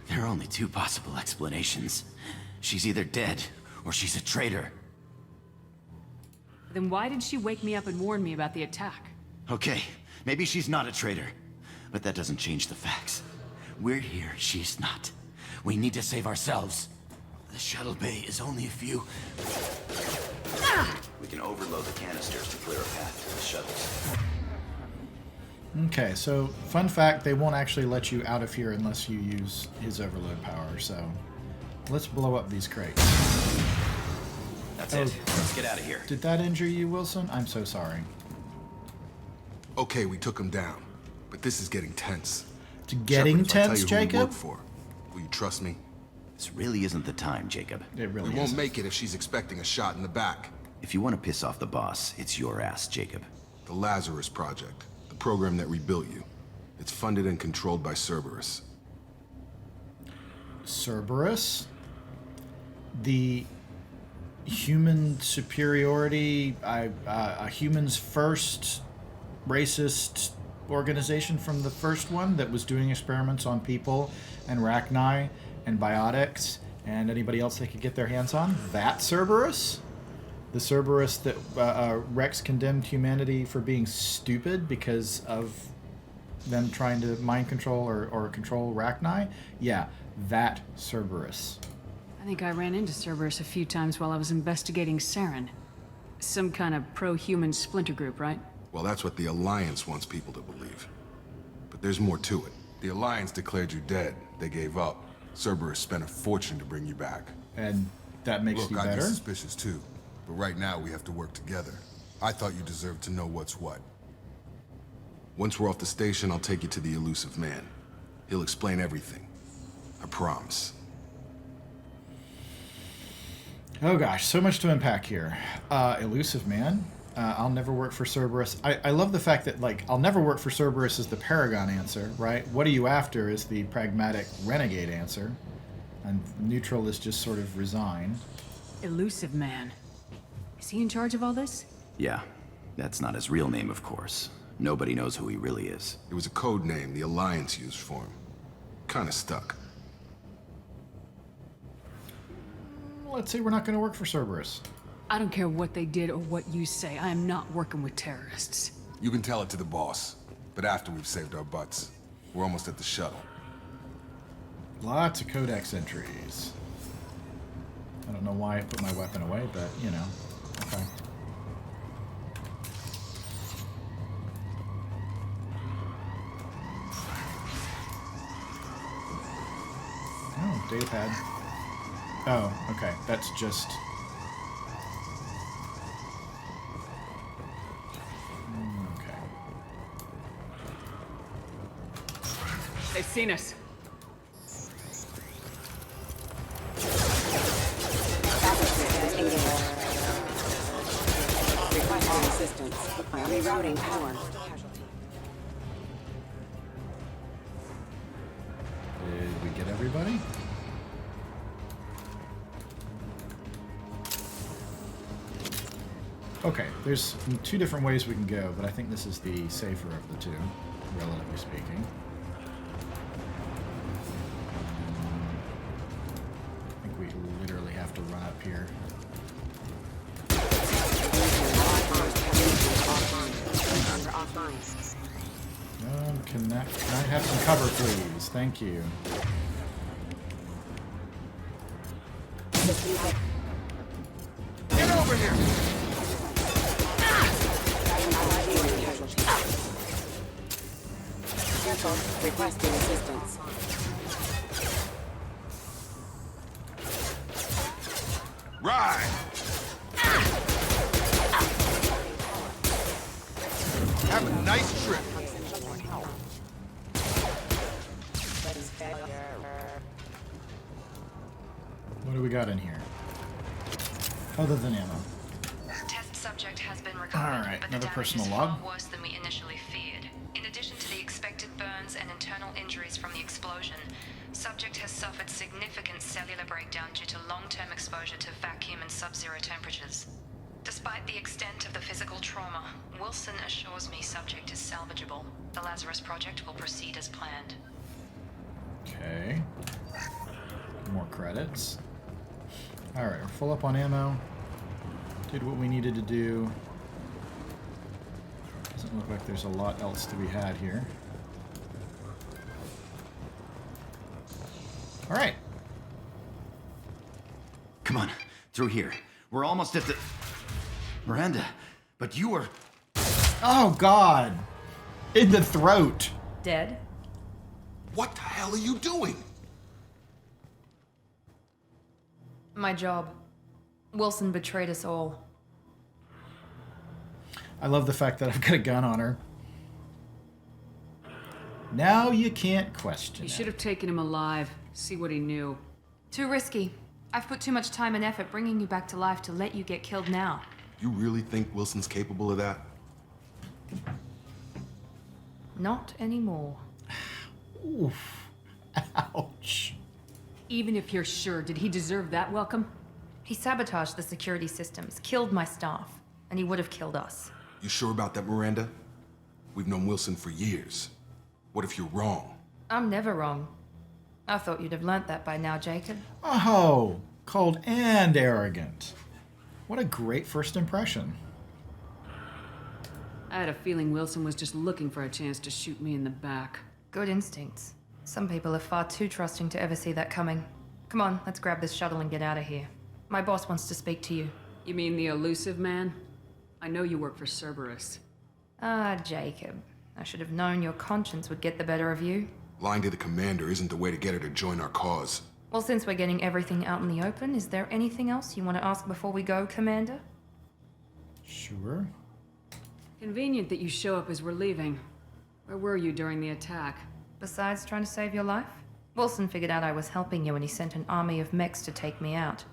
Speaker 14: There are only two possible explanations. She's either dead, or she's a traitor.
Speaker 13: Then why did she wake me up and warn me about the attack?
Speaker 14: Okay, maybe she's not a traitor. But that doesn't change the facts. We're here, she's not. We need to save ourselves. The shuttle bay is only a few... We can overload the canisters to clear a path to the shuttles.
Speaker 1: Okay, so fun fact, they won't actually let you out of here unless you use his overload power, so let's blow up these crates.
Speaker 14: That's it. Let's get out of here.
Speaker 1: Did that injure you, Wilson? I'm so sorry.
Speaker 12: Okay, we took him down, but this is getting tense.
Speaker 1: It's getting
Speaker 12: Shepard, if I tell
Speaker 1: tense,
Speaker 12: you who we
Speaker 1: Jacob?
Speaker 12: work for, will you trust me?
Speaker 14: This really isn't the time, Jacob.
Speaker 1: It really
Speaker 12: We won't
Speaker 1: isn't.
Speaker 12: make it if she's expecting a shot in the back.
Speaker 14: If you want to piss off the boss, it's your ass, Jacob.
Speaker 12: The Lazarus Project, the program that rebuilt you. It's funded and controlled by Cerberus.
Speaker 1: Cerberus? The human superiority, a humans first racist organization from the first one that was doing experiments on people and Rachni and biotics and anybody else they could get their hands on? That Cerberus? The Cerberus that Rex condemned humanity for being stupid because of them trying to mind control or control Rachni? Yeah, that Cerberus.
Speaker 13: I think I ran into Cerberus a few times while I was investigating Saren. Some kind of pro-human splinter group, right?
Speaker 12: Well, that's what the Alliance wants people to believe. But there's more to it. The Alliance declared you dead. They gave up. Cerberus spent a fortune to bring you back.
Speaker 1: And that makes you
Speaker 12: Look, I'd be
Speaker 1: better?
Speaker 12: suspicious too. But right now, we have to work together. I thought you deserved to know what's what. Once we're off the station, I'll take you to the elusive man. He'll explain everything. I promise.
Speaker 1: Oh gosh, so much to unpack here. Elusive man. I'll never work for Cerberus. I love the fact that, like, I'll never work for Cerberus is the Paragon answer, right? What are you after is the pragmatic renegade answer. And neutral is just sort of resign.
Speaker 13: Elusive man. Is he in charge of all this?
Speaker 14: Yeah, that's not his real name, of course. Nobody knows who he really is.
Speaker 12: It was a code name the Alliance used for him. Kinda stuck.
Speaker 1: Let's say we're not going to work for Cerberus.
Speaker 13: I don't care what they did or what you say. I am not working with terrorists.
Speaker 12: You can tell it to the boss, but after we've saved our butts. We're almost at the shuttle.
Speaker 1: Lots of codex entries. I don't know why I put my weapon away, but, you know. Okay. Oh, datapad. Oh, okay. That's just... Okay.
Speaker 13: They've seen us.
Speaker 15: Requesting assistance. Rerouting power.
Speaker 1: Did we get everybody? Okay, there's two different ways we can go, but I think this is the safer of the two, relatively speaking. I think we literally have to run up here. Can I have some cover, please? Thank you.
Speaker 8: Get over here!
Speaker 15: Requesting assistance.
Speaker 12: Right! Have a nice trip.
Speaker 1: What do we got in here? Other than ammo.
Speaker 2: Test subject has been recovered,
Speaker 1: Alright,
Speaker 2: but the
Speaker 1: another
Speaker 2: damage
Speaker 1: personal
Speaker 2: is
Speaker 1: log.
Speaker 2: far worse than we initially feared. In addition to the expected burns and internal injuries from the explosion, subject has suffered significant cellular breakdown due to long-term exposure to vacuum and sub-zero temperatures. Despite the extent of the physical trauma, Wilson assures me subject is salvageable. The Lazarus Project will proceed as planned.
Speaker 1: Okay. More credits. Alright, we're full up on ammo. Did what we needed to do. Doesn't look like there's a lot else to be had here. Alright.
Speaker 14: Come on, through here. We're almost at the... Miranda, but you were...
Speaker 1: Oh, God! In the throat!
Speaker 2: Dead?
Speaker 12: What the hell are you doing?
Speaker 2: My job. Wilson betrayed us all.
Speaker 1: I love the fact that I've got a gun on her. Now you can't question
Speaker 13: You
Speaker 1: it.
Speaker 13: should have taken him alive. See what he knew.
Speaker 2: Too risky. I've put too much time and effort bringing you back to life to let you get killed now.
Speaker 12: You really think Wilson's capable of that?
Speaker 2: Not anymore.
Speaker 1: Oof. Ouch.
Speaker 13: Even if you're sure, did he deserve that welcome?
Speaker 2: He sabotaged the security systems, killed my staff, and he would have killed us.
Speaker 12: You sure about that, Miranda? We've known Wilson for years. What if you're wrong?
Speaker 2: I'm never wrong. I thought you'd have learnt that by now, Jacob.
Speaker 1: Oh, cold and arrogant. What a great first impression.
Speaker 13: I had a feeling Wilson was just looking for a chance to shoot me in the back.
Speaker 2: Good instincts. Some people are far too trusting to ever see that coming. Come on, let's grab this shuttle and get out of here. My boss wants to speak to you.
Speaker 13: You mean the elusive man? I know you work for Cerberus.
Speaker 2: Ah, Jacob. I should have known your conscience would get the better of you.
Speaker 12: Lying to the commander isn't the way to get her to join our cause.
Speaker 2: Well, since we're getting everything out in the open, is there anything else you want to ask before we go, Commander?
Speaker 1: Sure.
Speaker 13: Convenient that you show up as we're leaving. Where were you during the attack?
Speaker 2: Besides trying to save your life? Wilson figured out I was helping you and he sent an army of mechs to take me out.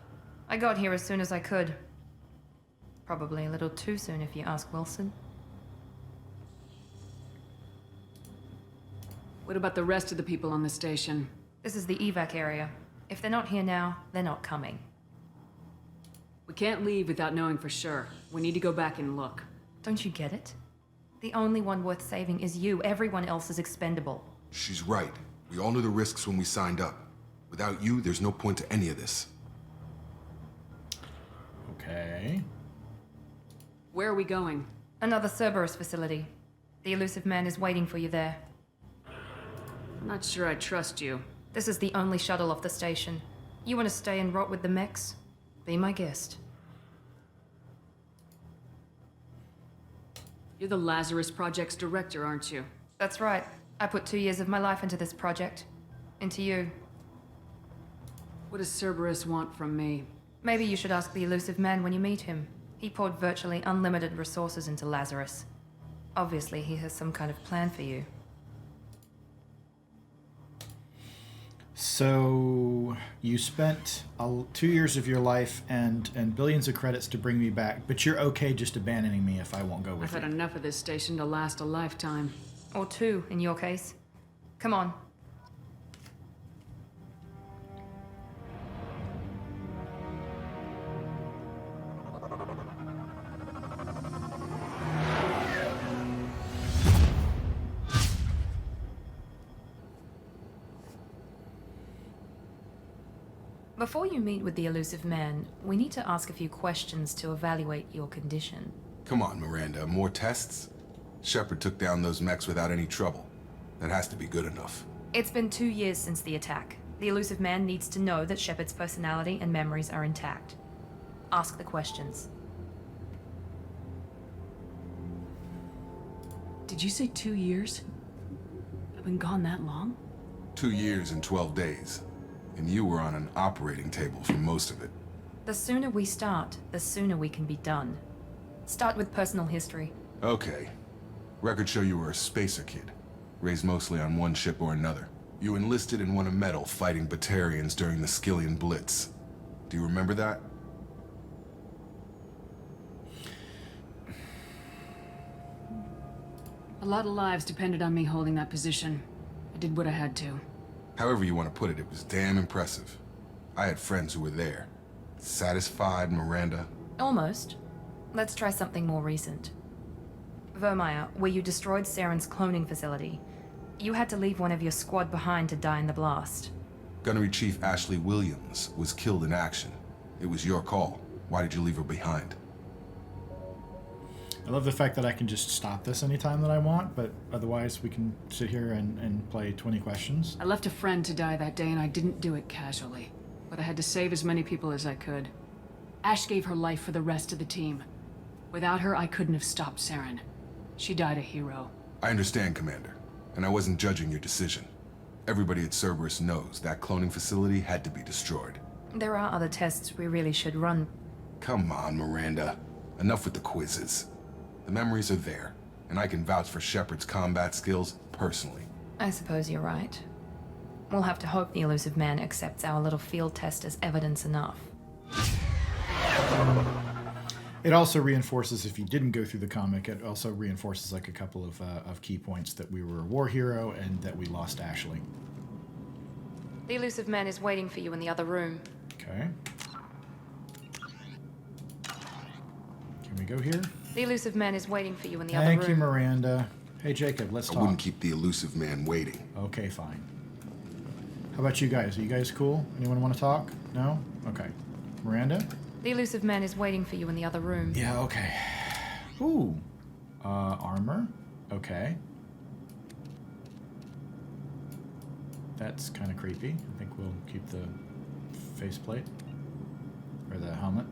Speaker 2: I got here as soon as I could. Probably a little too soon if you ask Wilson.
Speaker 13: What about the rest of the people on the station?
Speaker 2: This is the evac area. If they're not here now, they're not coming.
Speaker 13: We can't leave without knowing for sure. We need to go back and look.
Speaker 2: Don't you get it? The only one worth saving is you. Everyone else is expendable.
Speaker 12: She's right. We all knew the risks when we signed up. Without you, there's no point to any of this.
Speaker 1: Okay.
Speaker 13: Where are we going?
Speaker 2: Another Cerberus facility. The elusive man is waiting for you there.
Speaker 13: I'm not sure I trust you.
Speaker 2: This is the only shuttle off the station. You want to stay and rot with the mechs? Be my guest.
Speaker 13: You're the Lazarus Project's director, aren't you?
Speaker 2: That's right. I put 2 years of my life into this project. Into you.
Speaker 13: What does Cerberus want from me?
Speaker 2: Maybe you should ask the elusive man when you meet him. He poured virtually unlimited resources into Lazarus. Obviously, he has some kind of plan for you.
Speaker 1: So you spent 2 years of your life and billions of credits to bring me back, but you're okay just abandoning me if I won't go with
Speaker 13: I've
Speaker 1: you.
Speaker 13: had enough of this station to last a lifetime.
Speaker 2: Or 2, in your case. Come on. Before you meet with the elusive man, we need to ask a few questions to evaluate your condition.
Speaker 12: Come on, Miranda, more tests? Shepard took down those mechs without any trouble. That has to be good enough.
Speaker 2: It's been 2 years since the attack. The elusive man needs to know that Shepard's personality and memories are intact. Ask the questions.
Speaker 13: Did you say 2 years? I've been gone that long?
Speaker 12: 2 years and 12 days. And you were on an operating table for most of it.
Speaker 2: The sooner we start, the sooner we can be done. Start with personal history.
Speaker 12: Okay. Records show you were a spacer kid, raised mostly on one ship or another. You enlisted and won a medal fighting Batarians during the Skillian Blitz. Do you remember that?
Speaker 13: A lot of lives depended on me holding that position. I did what I had to.
Speaker 12: However you want to put it, it was damn impressive. I had friends who were there. Satisfied, Miranda?
Speaker 2: Almost. Let's try something more recent. Vermeer, where you destroyed Saren's cloning facility. You had to leave one of your squad behind to die in the blast.
Speaker 12: Gunnery Chief Ashley Williams was killed in action. It was your call. Why did you leave her behind?
Speaker 1: I love the fact that I can just stop this anytime that I want, but otherwise we can sit here and play 20 questions.
Speaker 13: I left a friend to die that day and I didn't do it casually. But I had to save as many people as I could. Ash gave her life for the rest of the team. Without her, I couldn't have stopped Saren. She died a hero.
Speaker 12: I understand, Commander. And I wasn't judging your decision. Everybody at Cerberus knows that cloning facility had to be destroyed.
Speaker 2: There are other tests we really should run.
Speaker 12: Come on, Miranda. Enough with the quizzes. The memories are there, and I can vouch for Shepard's combat skills personally.
Speaker 2: I suppose you're right. We'll have to hope the elusive man accepts our little field test as evidence enough.
Speaker 1: It also reinforces, if you didn't go through the comic, it also reinforces like a couple of key points that we were a war hero and that we lost Ashley.
Speaker 2: The elusive man is waiting for you in the other room.
Speaker 1: Okay. Can we go here?
Speaker 2: The elusive man is waiting for you in the other room.
Speaker 1: Thank you, Miranda. Hey, Jacob, let's talk.
Speaker 12: I wouldn't keep the elusive man waiting.
Speaker 1: Okay, fine. How about you guys? Are you guys cool? Anyone want to talk? No? Okay. Miranda?
Speaker 2: The elusive man is waiting for you in the other room.
Speaker 1: Yeah, okay. Ooh. Armor. Okay. That's kind of creepy. I think we'll keep the faceplate or the helmet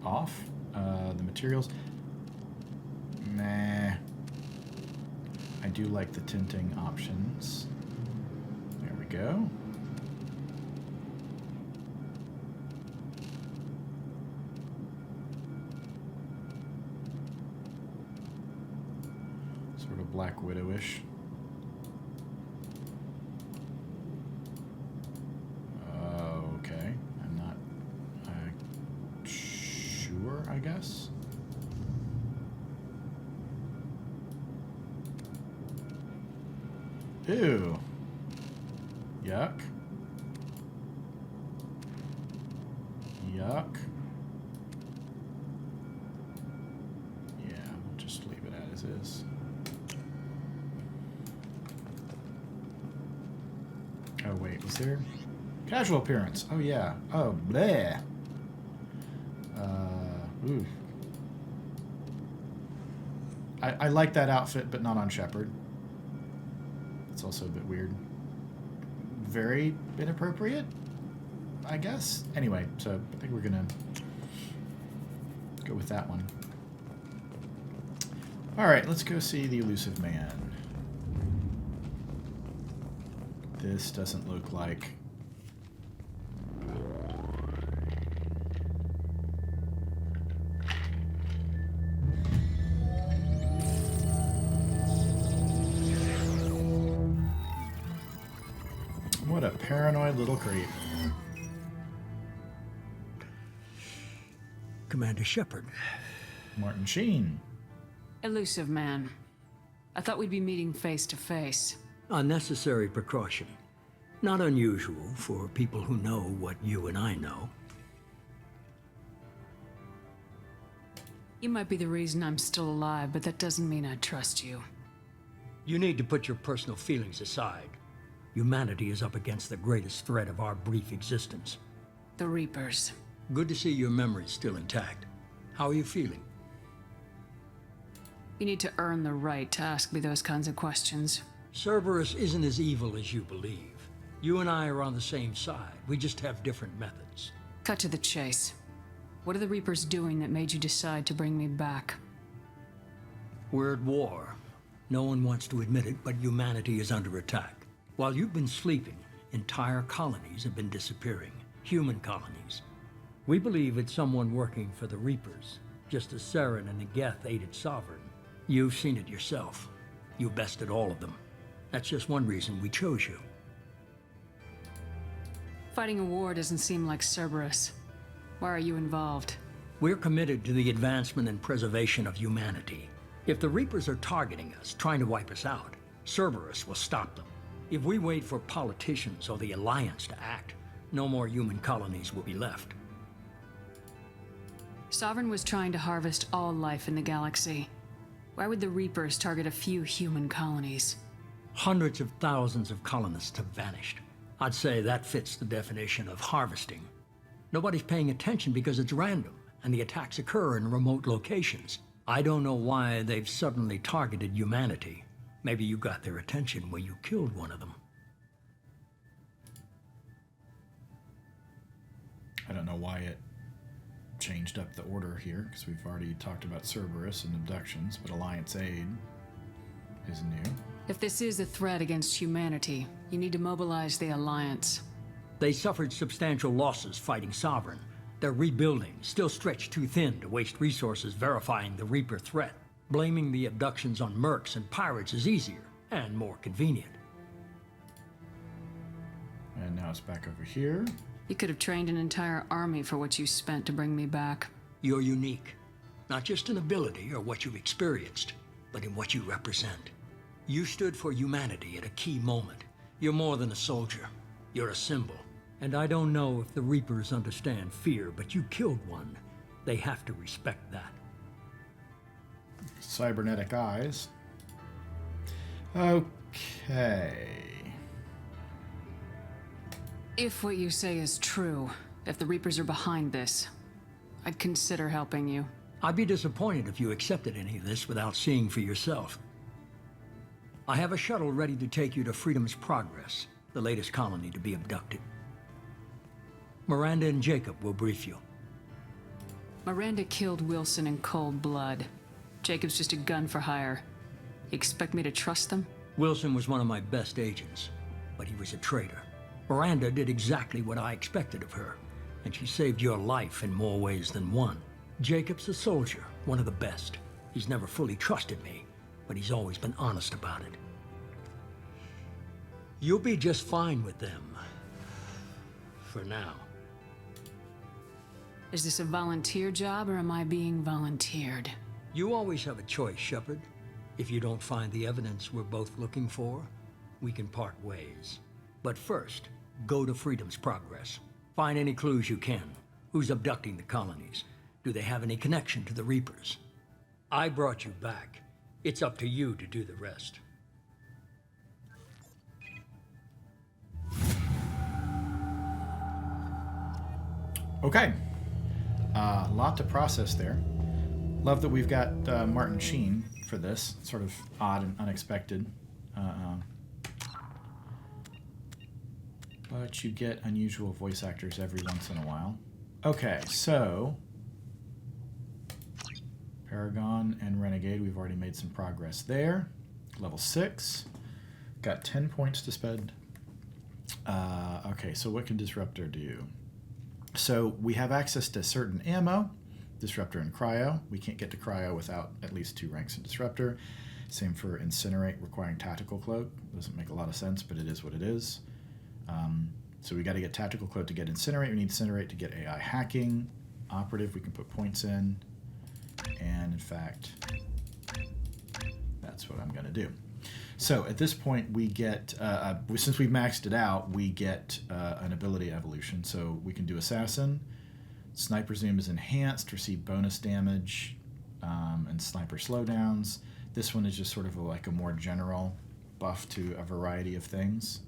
Speaker 1: off. The materials. Nah. I do like the tinting options. There we go. Sort of Black Widowish. Okay. I'm not... I guess. Ew. Yuck. Yuck. Yeah, we'll just leave it as is. Oh, wait, was there? Casual appearance. Oh, yeah. Oh, bleh. Ooh. I like that outfit, but not on Shepard. It's also a bit weird. Very inappropriate, I guess. Anyway, so I think we're gonna go with that one. All right, let's go see the elusive man. This doesn't look like... What a paranoid little creep.
Speaker 3: Commander Shepard.
Speaker 1: Martin Sheen.
Speaker 13: Elusive man. I thought we'd be meeting face to face.
Speaker 3: Unnecessary precaution. Not unusual for people who know what you and I know.
Speaker 13: You might be the reason I'm still alive, but that doesn't mean I trust you.
Speaker 3: You need to put your personal feelings aside. Humanity is up against the greatest threat of our brief existence.
Speaker 13: The Reapers.
Speaker 3: Good to see your memory's still intact. How are you feeling?
Speaker 13: You need to earn the right to ask me those kinds of questions.
Speaker 3: Cerberus isn't as evil as you believe. You and I are on the same side. We just have different methods.
Speaker 13: Cut to the chase. What are the Reapers doing that made you decide to bring me back?
Speaker 3: We're at war. No one wants to admit it, but humanity is under attack. While you've been sleeping, entire colonies have been disappearing. Human colonies. We believe it's someone working for the Reapers, just as Saren and the Geth aided Sovereign. You've seen it yourself. You bested all of them. That's just one reason we chose you.
Speaker 13: Fighting a war doesn't seem like Cerberus. Why are you involved?
Speaker 3: We're committed to the advancement and preservation of humanity. If the Reapers are targeting us, trying to wipe us out, Cerberus will stop them. If we wait for politicians or the Alliance to act, no more human colonies will be left.
Speaker 13: Sovereign was trying to harvest all life in the galaxy. Why would the Reapers target a few human colonies?
Speaker 3: Hundreds of thousands of colonists have vanished. I'd say that fits the definition of harvesting. Nobody's paying attention because it's random, and the attacks occur in remote locations. I don't know why they've suddenly targeted humanity. Maybe you got their attention when you killed one of them.
Speaker 1: I don't know why it changed up the order here, because we've already talked about Cerberus and abductions, but Alliance aid is new.
Speaker 13: If this is a threat against humanity, you need to mobilize the Alliance.
Speaker 3: They suffered substantial losses fighting Sovereign. They're rebuilding, still stretched too thin to waste resources verifying the Reaper threat. Blaming the abductions on mercs and pirates is easier and more convenient.
Speaker 1: And now it's back over here.
Speaker 13: You could have trained an entire army for what you spent to bring me back.
Speaker 3: You're unique. Not just in ability or what you've experienced, but in what you represent. You stood for humanity at a key moment. You're more than a soldier. You're a symbol. And I don't know if the Reapers understand fear, but you killed one. They have to respect that.
Speaker 1: Cybernetic eyes. Okay.
Speaker 13: If what you say is true, if the Reapers are behind this, I'd consider helping you.
Speaker 3: I'd be disappointed if you accepted any of this without seeing for yourself. I have a shuttle ready to take you to Freedom's Progress, the latest colony to be abducted. Miranda and Jacob will brief you.
Speaker 13: Miranda killed Wilson in cold blood. Jacob's just a gun for hire. You expect me to trust them?
Speaker 3: Wilson was one of my best agents, but he was a traitor. Miranda did exactly what I expected of her, and she saved your life in more ways than one. Jacob's a soldier, one of the best. He's never fully trusted me, but he's always been honest about it. You'll be just fine with them. For now.
Speaker 13: Is this a volunteer job, or am I being volunteered?
Speaker 3: You always have a choice, Shepard. If you don't find the evidence we're both looking for, we can part ways. But first, go to Freedom's Progress. Find any clues you can. Who's abducting the colonies? Do they have any connection to the Reapers? I brought you back. It's up to you to do the rest.
Speaker 1: Okay. Lot to process there. Love that we've got Martin Sheen for this. Sort of odd and unexpected. But you get unusual voice actors every once in a while. Okay, so Paragon and Renegade, we've already made some progress there. Level 6. Got 10 points to spend. Okay, so what can Disruptor do? So we have access to certain ammo, Disruptor and Cryo. We can't get to Cryo without at least 2 ranks in Disruptor. Same for Incinerate, requiring Tactical Cloak. Doesn't make a lot of sense, but it is what it is. So we got to get Tactical Cloak to get Incinerate. We need Incinerate to get AI Hacking. Operative, we can put points in. And in fact, that's what I'm going to do. So at this point, we get, since we've maxed it out, we get an ability evolution. So we can do Assassin. Sniper Zoom is enhanced, receive bonus damage, and sniper slowdowns. This one is just sort of like a more general buff to a variety of things.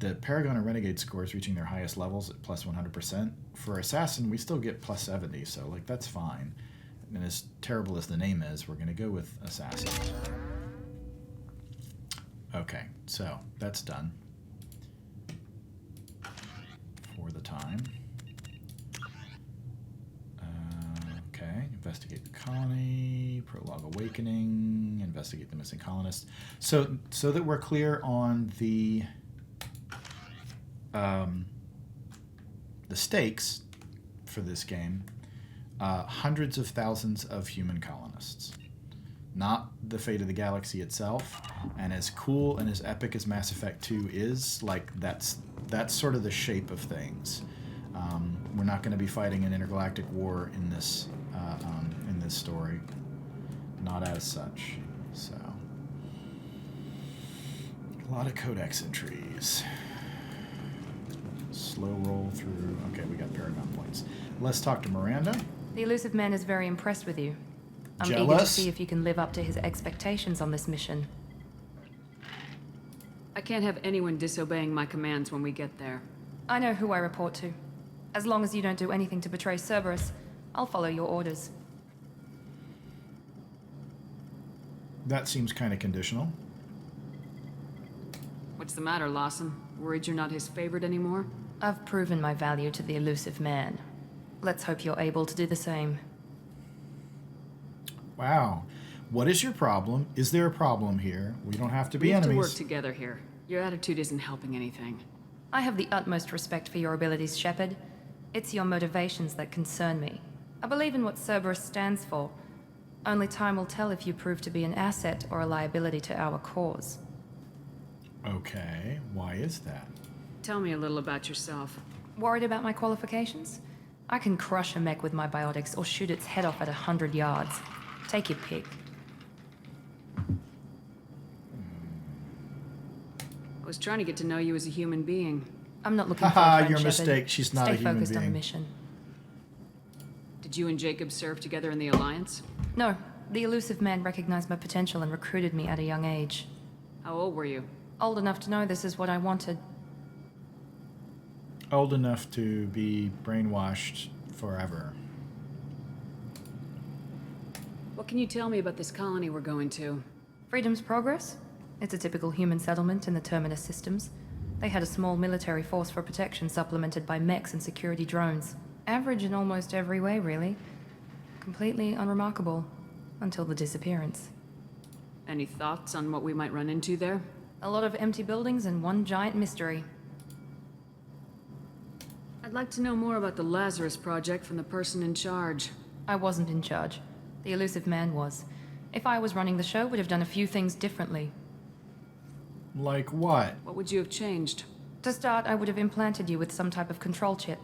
Speaker 1: The Paragon and Renegade scores reaching their highest levels at plus 100%. For Assassin, we still get plus 70, so like that's fine. And as terrible as the name is, we're going to go with Assassin. Okay, so that's done for the time. Okay, investigate the colony, prologue awakening, investigate the missing colonists. So that we're clear on the stakes for this game, hundreds of thousands of human colonists. Not the fate of the galaxy itself. And as cool and as epic as Mass Effect 2 is, like that's sort of the shape of things. We're not going to be fighting an intergalactic war in this story, not as such. So a lot of codex entries. Slow roll through. Okay, we got Paragon points. Let's talk to Miranda.
Speaker 2: The elusive man is very impressed with you. I'm eager to see if you can live up to his expectations on this mission.
Speaker 13: I can't have anyone disobeying my commands when we get there.
Speaker 2: I know who I report to. As long as you don't do anything to betray Cerberus, I'll follow your orders.
Speaker 1: That seems kind of conditional.
Speaker 13: What's the matter, Lawson? Worried you're not his favorite anymore?
Speaker 2: I've proven my value to the elusive man. Let's hope you're able to do the same.
Speaker 1: Wow. What is your problem? Is there a problem here? We don't have to be
Speaker 13: we have
Speaker 1: enemies.
Speaker 13: to work together here. Your attitude isn't helping anything.
Speaker 2: I have the utmost respect for your abilities, Shepard. It's your motivations that concern me. I believe in what Cerberus stands for. Only time will tell if you prove to be an asset or a liability to our cause.
Speaker 1: Okay, why is that?
Speaker 13: Tell me a little about yourself.
Speaker 2: Worried about my qualifications? I can crush a mech with my biotics or shoot its head off at 100 yards. Take your pick.
Speaker 13: I was trying to get to know you as a human being.
Speaker 2: I'm not looking for a friend,
Speaker 1: your
Speaker 2: Shepard.
Speaker 1: mistake. She's not a human
Speaker 2: Stay focused on the
Speaker 1: being.
Speaker 2: mission.
Speaker 13: Did you and Jacob serve together in the Alliance?
Speaker 2: No, the elusive man recognized my potential and recruited me at a young age.
Speaker 13: How old were you?
Speaker 2: Old enough to know this is what I wanted.
Speaker 1: Old enough to be brainwashed forever.
Speaker 13: What can you tell me about this colony we're going to?
Speaker 2: Freedom's Progress? It's a typical human settlement in the Terminus systems. They had a small military force for protection supplemented by mechs and security drones. Average in almost every way, really. Completely unremarkable. Until the disappearance.
Speaker 13: Any thoughts on what we might run into there?
Speaker 2: A lot of empty buildings and one giant mystery.
Speaker 13: I'd like to know more about the Lazarus Project from the person in charge.
Speaker 2: I wasn't in charge. The elusive man was. If I was running the show, would have done a few things differently.
Speaker 1: Like what?
Speaker 13: What would you have changed?
Speaker 2: To start, I would have implanted you with some type of control chip.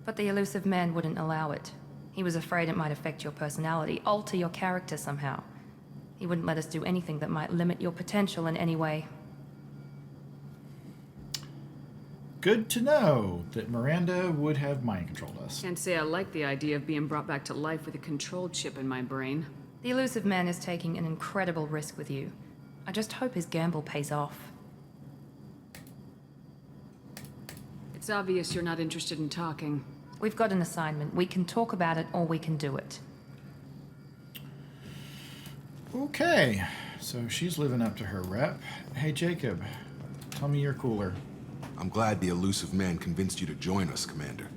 Speaker 2: But the elusive man wouldn't allow it. He was afraid it might affect your personality, alter your character somehow. He wouldn't let us do anything that might limit your potential in any way.
Speaker 1: Good to know that Miranda would have mind-controlled us.
Speaker 13: Can't say I like the idea of being brought back to life with a control chip in my brain.
Speaker 2: The elusive man is taking an incredible risk with you. I just hope his gamble pays off.
Speaker 13: It's obvious you're not interested in talking.
Speaker 2: We've got an assignment. We can talk about it, or we can do it.
Speaker 1: Okay, so she's living up to her rep. Hey, Jacob, tell me you're cooler.
Speaker 12: I'm glad the elusive man convinced you to join us, Commander.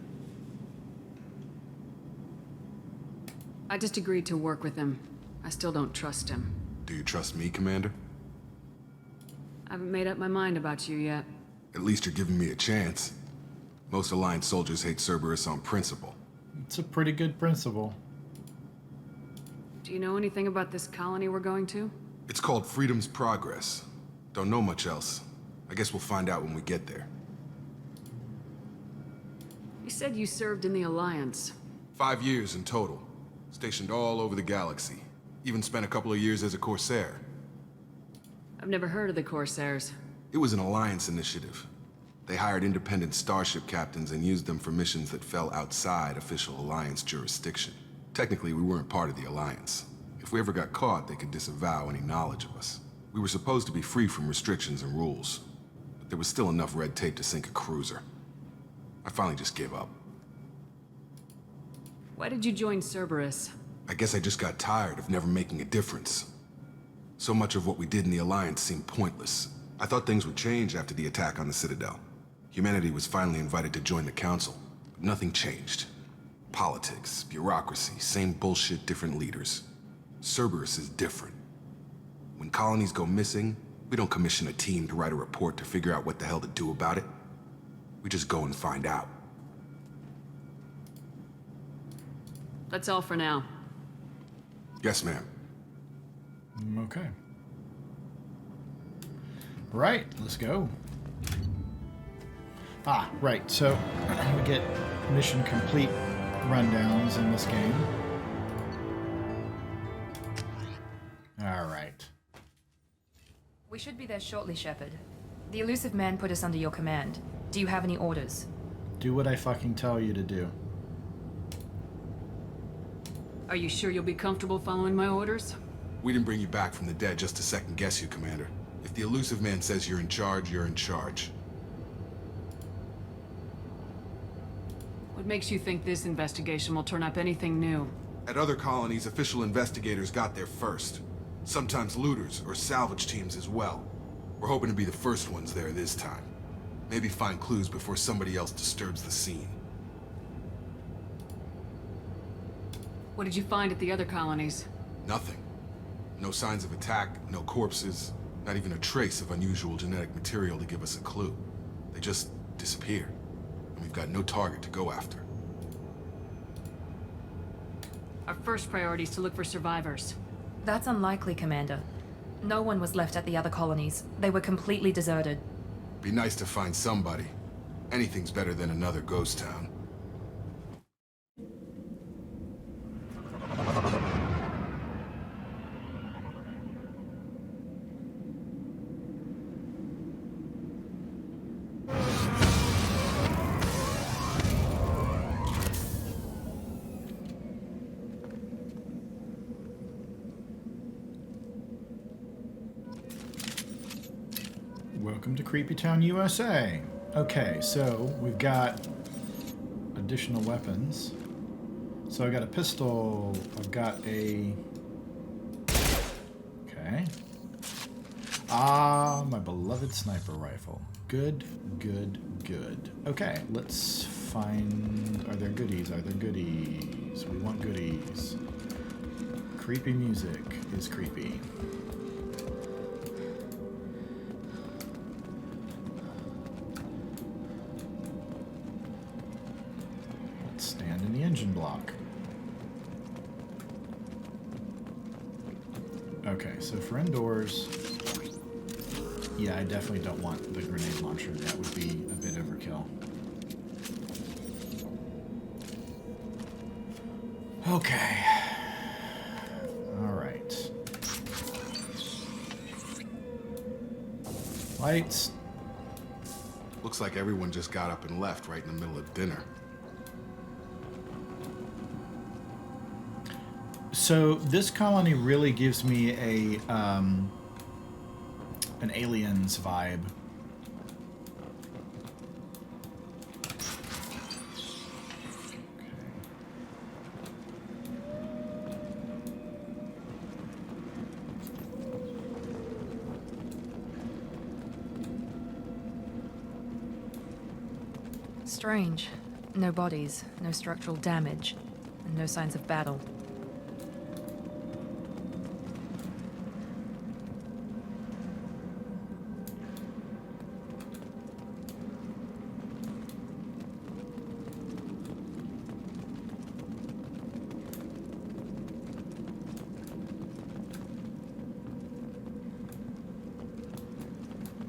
Speaker 13: I just agreed to work with him. I still don't trust him.
Speaker 12: Do you trust me, Commander?
Speaker 13: I haven't made up my mind about you yet.
Speaker 12: At least you're giving me a chance. Most Alliance soldiers hate Cerberus on principle.
Speaker 1: It's a pretty good principle.
Speaker 13: Do you know anything about this colony we're going to?
Speaker 12: It's called Freedom's Progress. Don't know much else. I guess we'll find out when we get there.
Speaker 13: You said you served in the Alliance.
Speaker 12: 5 years in total. Stationed all over the galaxy. Even spent a couple of years as a Corsair.
Speaker 13: I've never heard of the Corsairs.
Speaker 12: It was an Alliance initiative. They hired independent starship captains and used them for missions that fell outside official Alliance jurisdiction. Technically, we weren't part of the Alliance. If we ever got caught, they could disavow any knowledge of us. We were supposed to be free from restrictions and rules, but there was still enough red tape to sink a cruiser. I finally just gave up.
Speaker 13: Why did you join Cerberus?
Speaker 12: I guess I just got tired of never making a difference. So much of what we did in the Alliance seemed pointless. I thought things would change after the attack on the Citadel. Humanity was finally invited to join the Council, but nothing changed. Politics, bureaucracy, same bullshit, different leaders. Cerberus is different. When colonies go missing, we don't commission a team to write a report to figure out what the hell to do about it. We just go and find out.
Speaker 13: That's all for now.
Speaker 12: Yes, ma'am.
Speaker 1: Okay. Right, let's go. Ah, right, so we get mission complete rundowns in this game. Alright.
Speaker 2: We should be there shortly, Shepard. The elusive man put us under your command. Do you have any orders?
Speaker 1: Do what I fucking tell you to do.
Speaker 13: Are you sure you'll be comfortable following my orders?
Speaker 12: We didn't bring you back from the dead just to second guess you, Commander. If the elusive man says you're in charge, you're in charge.
Speaker 13: What makes you think this investigation will turn up anything new?
Speaker 12: At other colonies, official investigators got there first. Sometimes looters or salvage teams as well. We're hoping to be the first ones there this time. Maybe find clues before somebody else disturbs the scene.
Speaker 13: What did you find at the other colonies?
Speaker 12: Nothing. No signs of attack, no corpses, not even a trace of unusual genetic material to give us a clue. They just disappeared, and we've got no target to go after.
Speaker 13: Our first priority is to look for survivors.
Speaker 2: That's unlikely, Commander. No one was left at the other colonies. They were completely deserted.
Speaker 12: Be nice to find somebody. Anything's better than another ghost town.
Speaker 1: Welcome to Creepy Town, USA. Okay, so we've got additional weapons. So I got a pistol, I've got a... Okay. Ah, my beloved sniper rifle. Good, good, good. Okay, let's find... Are there goodies? Are there goodies? We want goodies. Creepy music is creepy. Stand in the engine block. Okay, so for indoors, yeah, I definitely don't want the grenade launcher. That would be a bit overkill. Okay. All right. Lights.
Speaker 12: Looks like everyone just got up and left right in the middle of dinner.
Speaker 1: So this colony really gives me a an Aliens vibe.
Speaker 2: Strange. No bodies, no structural damage, and no signs of battle.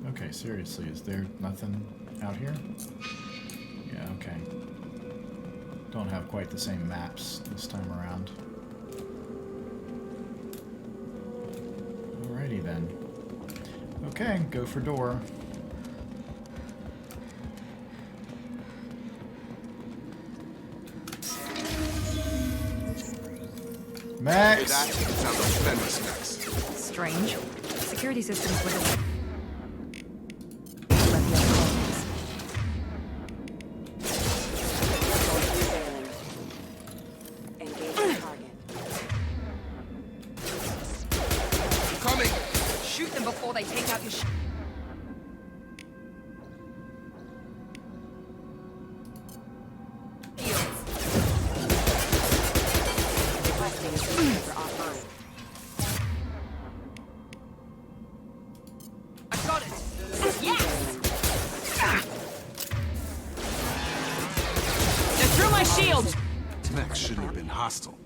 Speaker 1: Okay, seriously, is there nothing out here? Yeah, okay. Don't have quite the same maps this time around. Alrighty then. Okay, go for door. Max!
Speaker 12: That sounds like Fenris, Max.
Speaker 2: Strange. Security systems were the before they take out your I got it! Yes! They threw my shield!
Speaker 12: Max shouldn't have been hostile.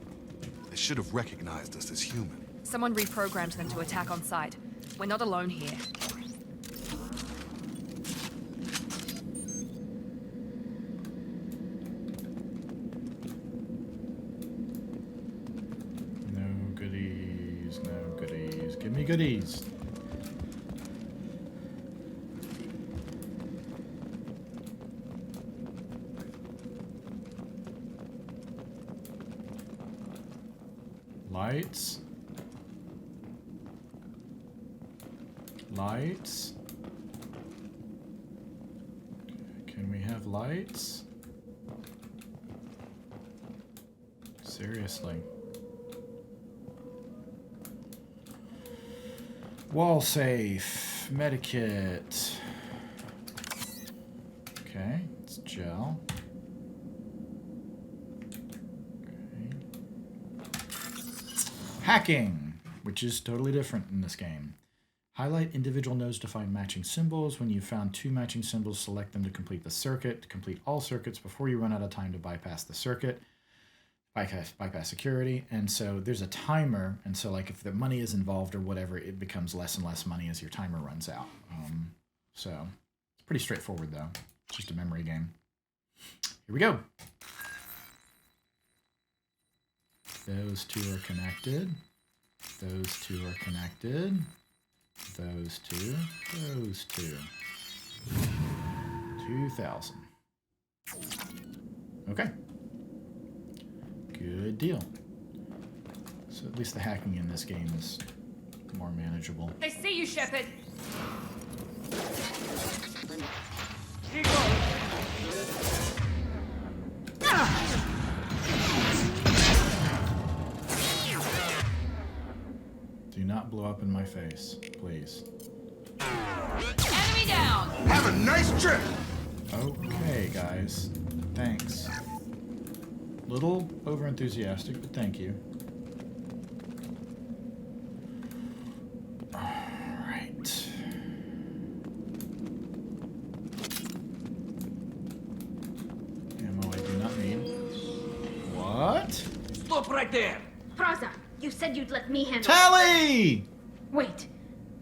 Speaker 12: They should have recognized us as human.
Speaker 2: Someone reprogrammed them to attack on sight. We're not alone here.
Speaker 1: No goodies, no goodies. Give me goodies. Lights. Lights. Can we have lights? Seriously. Wall safe. Medikit. Okay, it's gel. Okay. Hacking, which is totally different in this game. Highlight individual nodes to find matching symbols. When you've found 2 matching symbols, select them to complete the circuit. To complete all circuits before you run out of time to bypass the circuit. Bypass security. And so there's a timer. And so like if the money is involved or whatever, it becomes less and less money as your timer runs out. So it's pretty straightforward though. It's just a memory game. Here we go. Those 2 are connected. Those 2 are connected. Those 2, those 2. 2,000. Okay. Good deal. So at least the hacking in this game is more manageable.
Speaker 13: They see you, Shepard!
Speaker 1: Do not blow up in my face, please.
Speaker 13: Enemy down!
Speaker 12: Have a nice trip!
Speaker 1: Okay, guys. Thanks. Little over-enthusiastic, but thank you. Alright. Ammo I do not need. What?
Speaker 8: Stop right there!
Speaker 16: Praza, you said you'd let me handle
Speaker 1: Tally!
Speaker 16: Wait.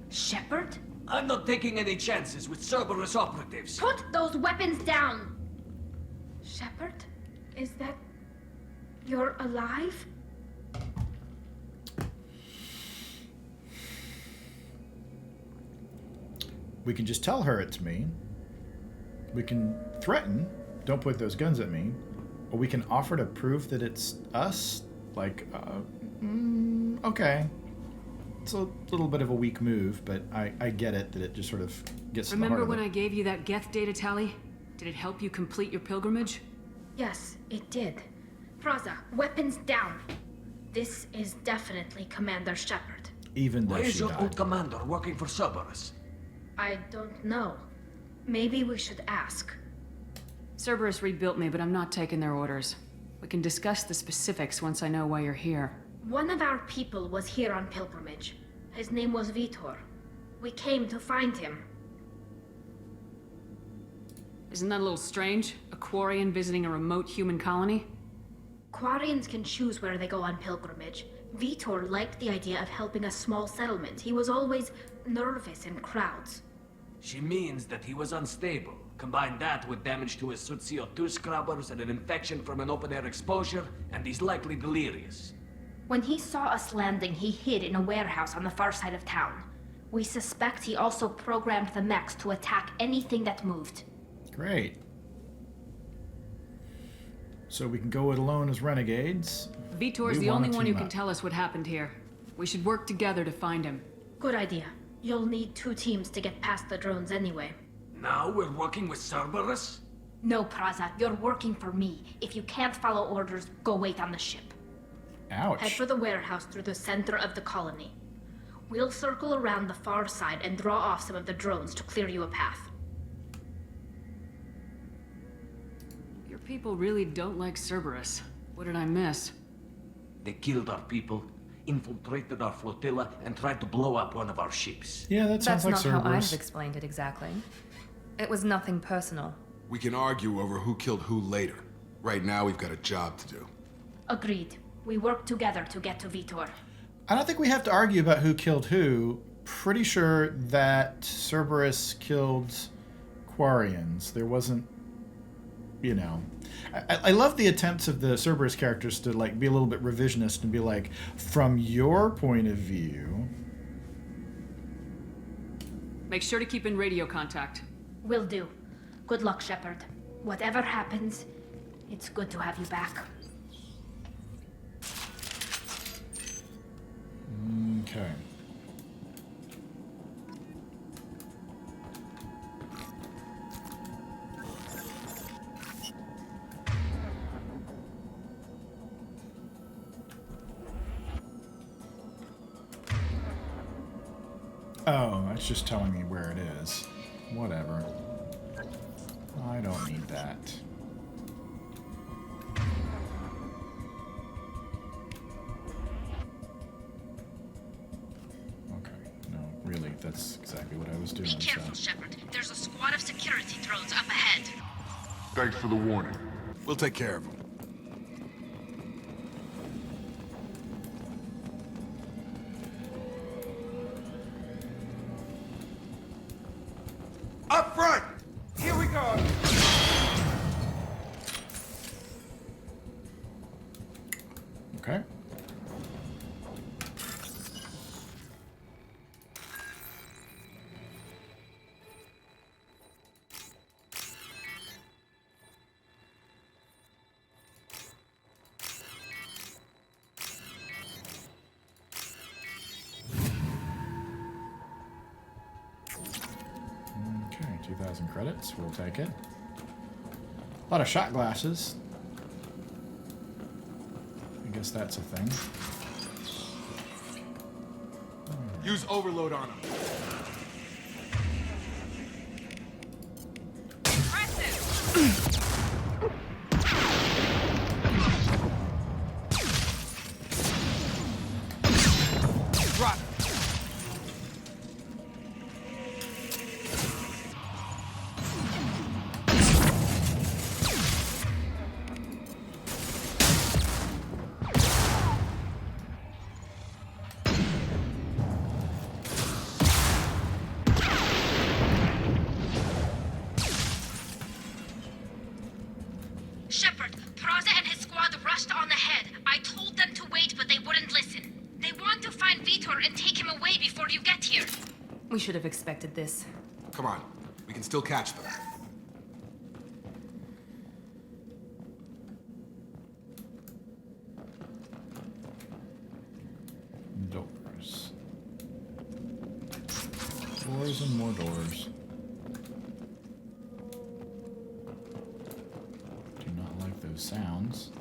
Speaker 16: Shepard?
Speaker 8: I'm not taking any chances with Cerberus operatives.
Speaker 16: Put those weapons down! Shepard? Is that You're alive?
Speaker 1: We can just tell her it's me. We can threaten, don't point those guns at me. Or we can offer to prove that it's us. Like, okay. It's a little bit of a weak move, but I get it that it just sort of gets to the heart
Speaker 13: Remember
Speaker 1: of
Speaker 13: when
Speaker 1: it.
Speaker 13: I gave you that Geth data tally? Did it help you complete your pilgrimage?
Speaker 16: Yes, it did. Fraza, weapons down. This is definitely Commander Shepard.
Speaker 1: Even though
Speaker 17: Why is
Speaker 1: she
Speaker 17: your
Speaker 1: died.
Speaker 17: old commander working for Cerberus?
Speaker 16: I don't know. Maybe we should ask.
Speaker 13: Cerberus rebuilt me, but I'm not taking their orders. We can discuss the specifics once I know why you're here.
Speaker 16: One of our people was here on pilgrimage. His name was Vitor. We came to find him.
Speaker 13: Isn't that a little strange? A Quarian visiting a remote human colony?
Speaker 16: Quarians can choose where they go on pilgrimage. Vitor liked the idea of helping a small settlement. He was always nervous in crowds.
Speaker 17: She means that he was unstable. Combine that with damage to his suit CO2 scrubbers and an infection from an open-air exposure, and he's likely delirious.
Speaker 16: When he saw us landing, he hid in a warehouse on the far side of town. We suspect he also programmed the mechs to attack anything that moved.
Speaker 1: Great. So we can go it alone as renegades.
Speaker 13: Vitor's
Speaker 1: We
Speaker 13: the
Speaker 1: wanna
Speaker 13: only one who
Speaker 1: team
Speaker 13: can
Speaker 1: up.
Speaker 13: tell us what happened here. We should work together to find him.
Speaker 16: Good idea. You'll need 2 teams to get past the drones anyway.
Speaker 17: Now we're working with Cerberus?
Speaker 16: No, Praza, you're working for me. If you can't follow orders, go wait on the ship.
Speaker 1: Ouch.
Speaker 16: Head for the warehouse through the center of the colony. We'll circle around the far side and draw off some of the drones to clear you a path.
Speaker 13: Your people really don't like Cerberus. What did I miss?
Speaker 17: They killed our people, infiltrated our flotilla, and tried to blow up one of our ships.
Speaker 1: Yeah, that sounds
Speaker 2: That's
Speaker 1: like
Speaker 2: not how I've
Speaker 1: Cerberus.
Speaker 2: explained it exactly. It was nothing personal.
Speaker 12: We can argue over who killed who later. Right now, we've got a job to do.
Speaker 16: Agreed. We work together to get to Vitor.
Speaker 1: I don't think we have to argue about who killed who. Pretty sure that Cerberus killed Quarians. There wasn't, you know. I love the attempts of the Cerberus characters to like be a little bit revisionist and be like, from your point of view.
Speaker 13: Make sure to keep in radio contact.
Speaker 16: Will do. Good luck, Shepard. Whatever happens, it's good to have you back.
Speaker 1: Okay. Oh, that's just telling me where it is. Whatever. I don't need that. Okay, no, really, that's exactly what I was doing.
Speaker 16: Be careful,
Speaker 1: so.
Speaker 16: Shepard. There's a squad of security drones up ahead.
Speaker 12: Thanks for the warning. We'll take care of them.
Speaker 8: Up front! Here we go!
Speaker 1: Okay. Okay, 2,000 credits. We'll take it. A lot of shot glasses. I guess that's a thing.
Speaker 12: Use overload on them.
Speaker 8: Drop!
Speaker 6: We should have expected this.
Speaker 12: Come on, we can still catch them.
Speaker 1: Doors. Doors and more doors. Do not like those sounds.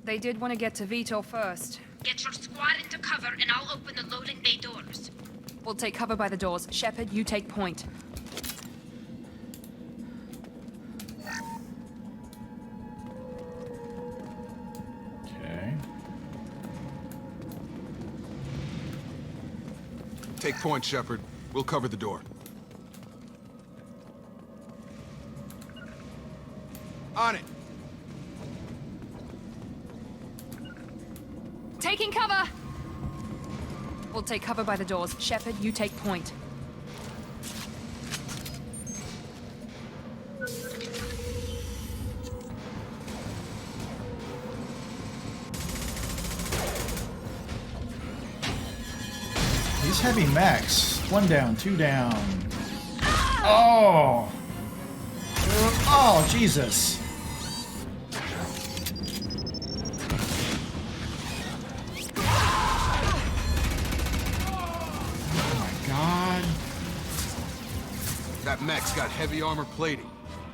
Speaker 6: They did want to get to Vitor first.
Speaker 16: Get your squad into cover and I'll open the loading bay doors.
Speaker 6: We'll take cover by the doors. Shepard, you take point.
Speaker 1: Okay.
Speaker 12: Take point, Shepard. We'll cover the door. On it!
Speaker 6: Taking cover! We'll take cover by the doors. Shepard, you take point.
Speaker 1: These heavy mechs. 1 down, 2 down. Oh! Oh, Jesus.
Speaker 12: That mech's got heavy armor plating.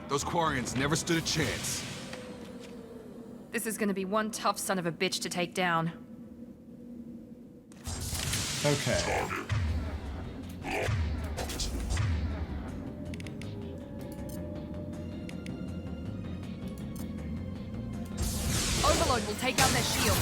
Speaker 12: Those Quarians never stood a chance.
Speaker 6: This is gonna be one tough son of a bitch to take down.
Speaker 1: Okay.
Speaker 6: Overload will take out their shield.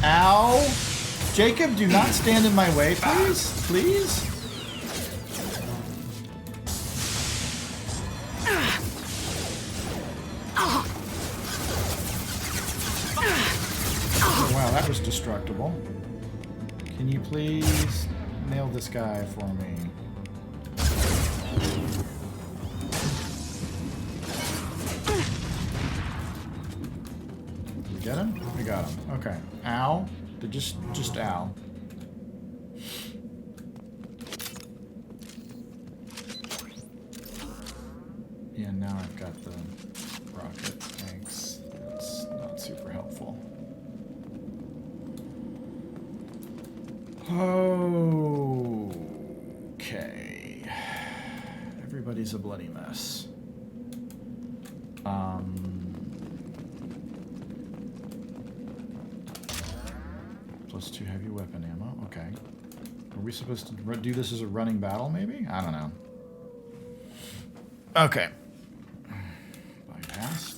Speaker 1: Ow! Jacob, do not stand in my way, please. Please? Oh, wow, that was destructible. Can you please nail this guy for me? Did we get him? We got him. Okay. Ow. Just ow. Yeah, now I've got the rocket tanks. That's not super helpful. Okay. Everybody's a bloody mess. +2 heavy weapon ammo. Okay. Are we supposed to do this as a running battle, maybe? I don't know. Okay. Bypass.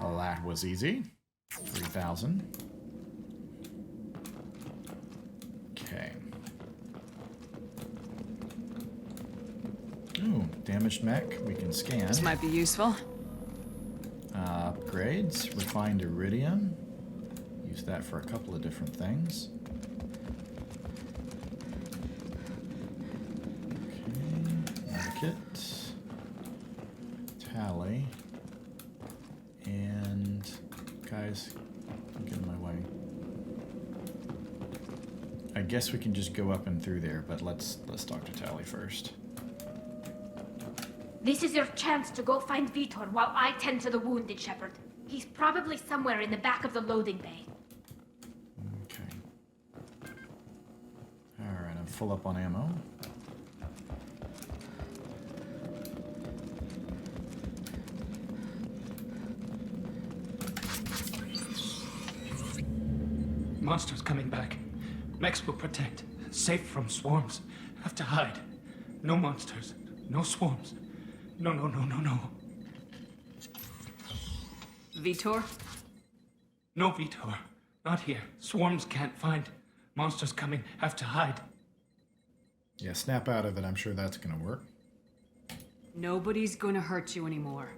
Speaker 1: Well, that was easy. 3,000. damaged mech. We can scan.
Speaker 13: This might be useful.
Speaker 1: Upgrades. Refined iridium. Use that for a couple of different things. Okay. Medikit. Tally. And guys, get in my way. I guess we can just go up and through there, but let's talk to Tally first.
Speaker 16: This is your chance to go find Vitor while I tend to the wounded, Shepard. He's probably somewhere in the back of the loading bay.
Speaker 1: Okay. Alright, I'm full up on ammo.
Speaker 17: Monsters coming back. Mechs will protect. Safe from swarms. Have to hide. No monsters. No swarms. No.
Speaker 13: Vitor?
Speaker 17: No Vitor. Not here. Swarms can't find. Monsters coming. Have to hide.
Speaker 1: Yeah, snap out of it. I'm sure that's gonna work.
Speaker 13: Nobody's gonna hurt you anymore.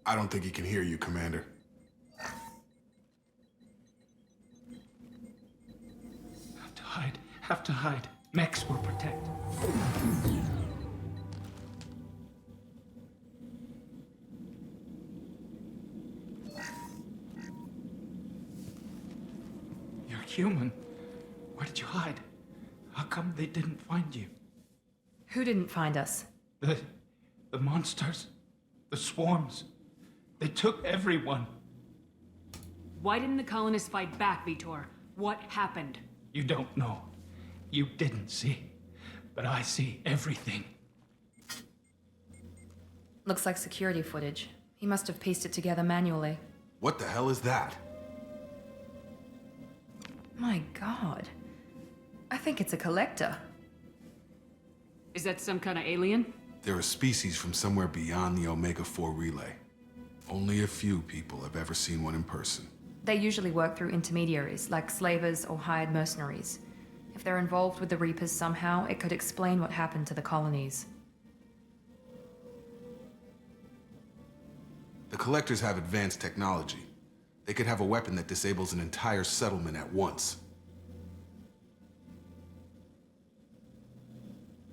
Speaker 12: I don't think he can hear you, Commander.
Speaker 17: Have to hide. Mechs will protect. You're human. Where did you hide? How come they didn't find you?
Speaker 2: Who didn't find us?
Speaker 17: The monsters. The swarms. They took everyone.
Speaker 13: Why didn't the colonists fight back, Vitor? What happened?
Speaker 17: You don't know. You didn't see. But I see everything.
Speaker 2: Looks like security footage. He must have pieced it together manually.
Speaker 12: What the hell is that?
Speaker 2: My god. I think it's a collector.
Speaker 13: Is that some kind of alien?
Speaker 12: They're a species from somewhere beyond the Omega-4 relay. Only a few people have ever seen one in person.
Speaker 2: They usually work through intermediaries, like slavers or hired mercenaries. If they're involved with the Reapers somehow, it could explain what happened to the colonies.
Speaker 12: The Collectors have advanced technology. They could have a weapon that disables an entire settlement at once.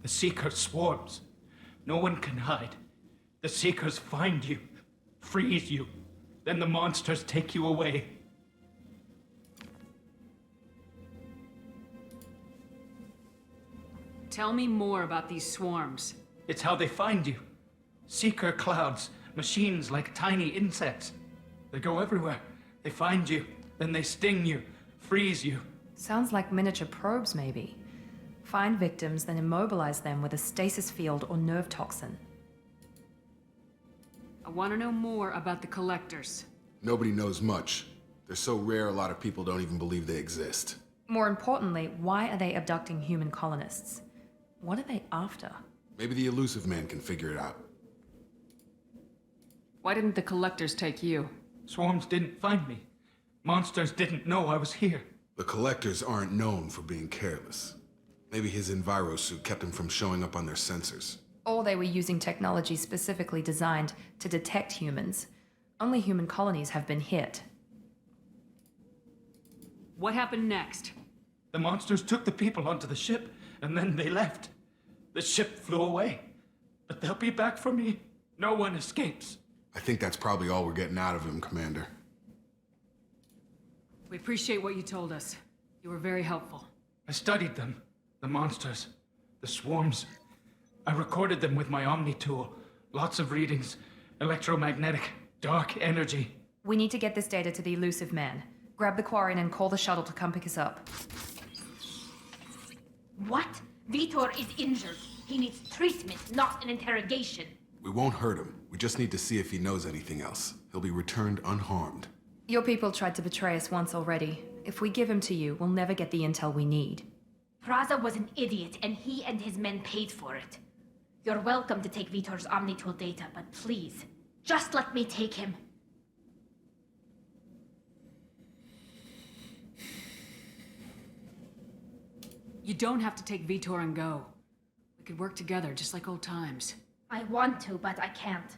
Speaker 17: The Seeker swarms. No one can hide. The Seekers find you, freeze you. Then the monsters take you away.
Speaker 13: Tell me more about these swarms.
Speaker 17: It's how they find you. Seeker clouds, machines like tiny insects. They go everywhere. They find you, then they sting you, freeze you.
Speaker 2: Sounds like miniature probes, maybe. Find victims, then immobilize them with a stasis field or nerve toxin.
Speaker 13: I want to know more about the Collectors.
Speaker 12: Nobody knows much. They're so rare, a lot of people don't even believe they exist.
Speaker 2: More importantly, why are they abducting human colonists? What are they after?
Speaker 12: Maybe the elusive man can figure it out.
Speaker 13: Why didn't the Collectors take you?
Speaker 17: Swarms didn't find me. Monsters didn't know I was here.
Speaker 12: The Collectors aren't known for being careless. Maybe his envirosuit kept him from showing up on their sensors.
Speaker 2: Or they were using technology specifically designed to detect humans. Only human colonies have been hit.
Speaker 13: What happened next?
Speaker 17: The monsters took the people onto the ship, and then they left. The ship flew away. But they'll be back for me. No one escapes.
Speaker 12: I think that's probably all we're getting out of him, Commander.
Speaker 13: We appreciate what you told us. You were very helpful.
Speaker 17: I studied them. The monsters. The swarms. I recorded them with my Omni tool. Lots of readings. Electromagnetic. Dark energy.
Speaker 2: We need to get this data to the elusive man. Grab the Quarian and call the shuttle to come pick us up.
Speaker 16: What? Vitor is injured. He needs treatment, not an interrogation.
Speaker 12: We won't hurt him. We just need to see if he knows anything else. He'll be returned unharmed.
Speaker 2: Your people tried to betray us once already. If we give him to you, we'll never get the intel we need.
Speaker 16: Praza was an idiot, and he and his men paid for it. You're welcome to take Vitor's Omnitool data, but please, just let me take him.
Speaker 13: You don't have to take Vitor and go. We could work together, just like old times.
Speaker 16: I want to, but I can't.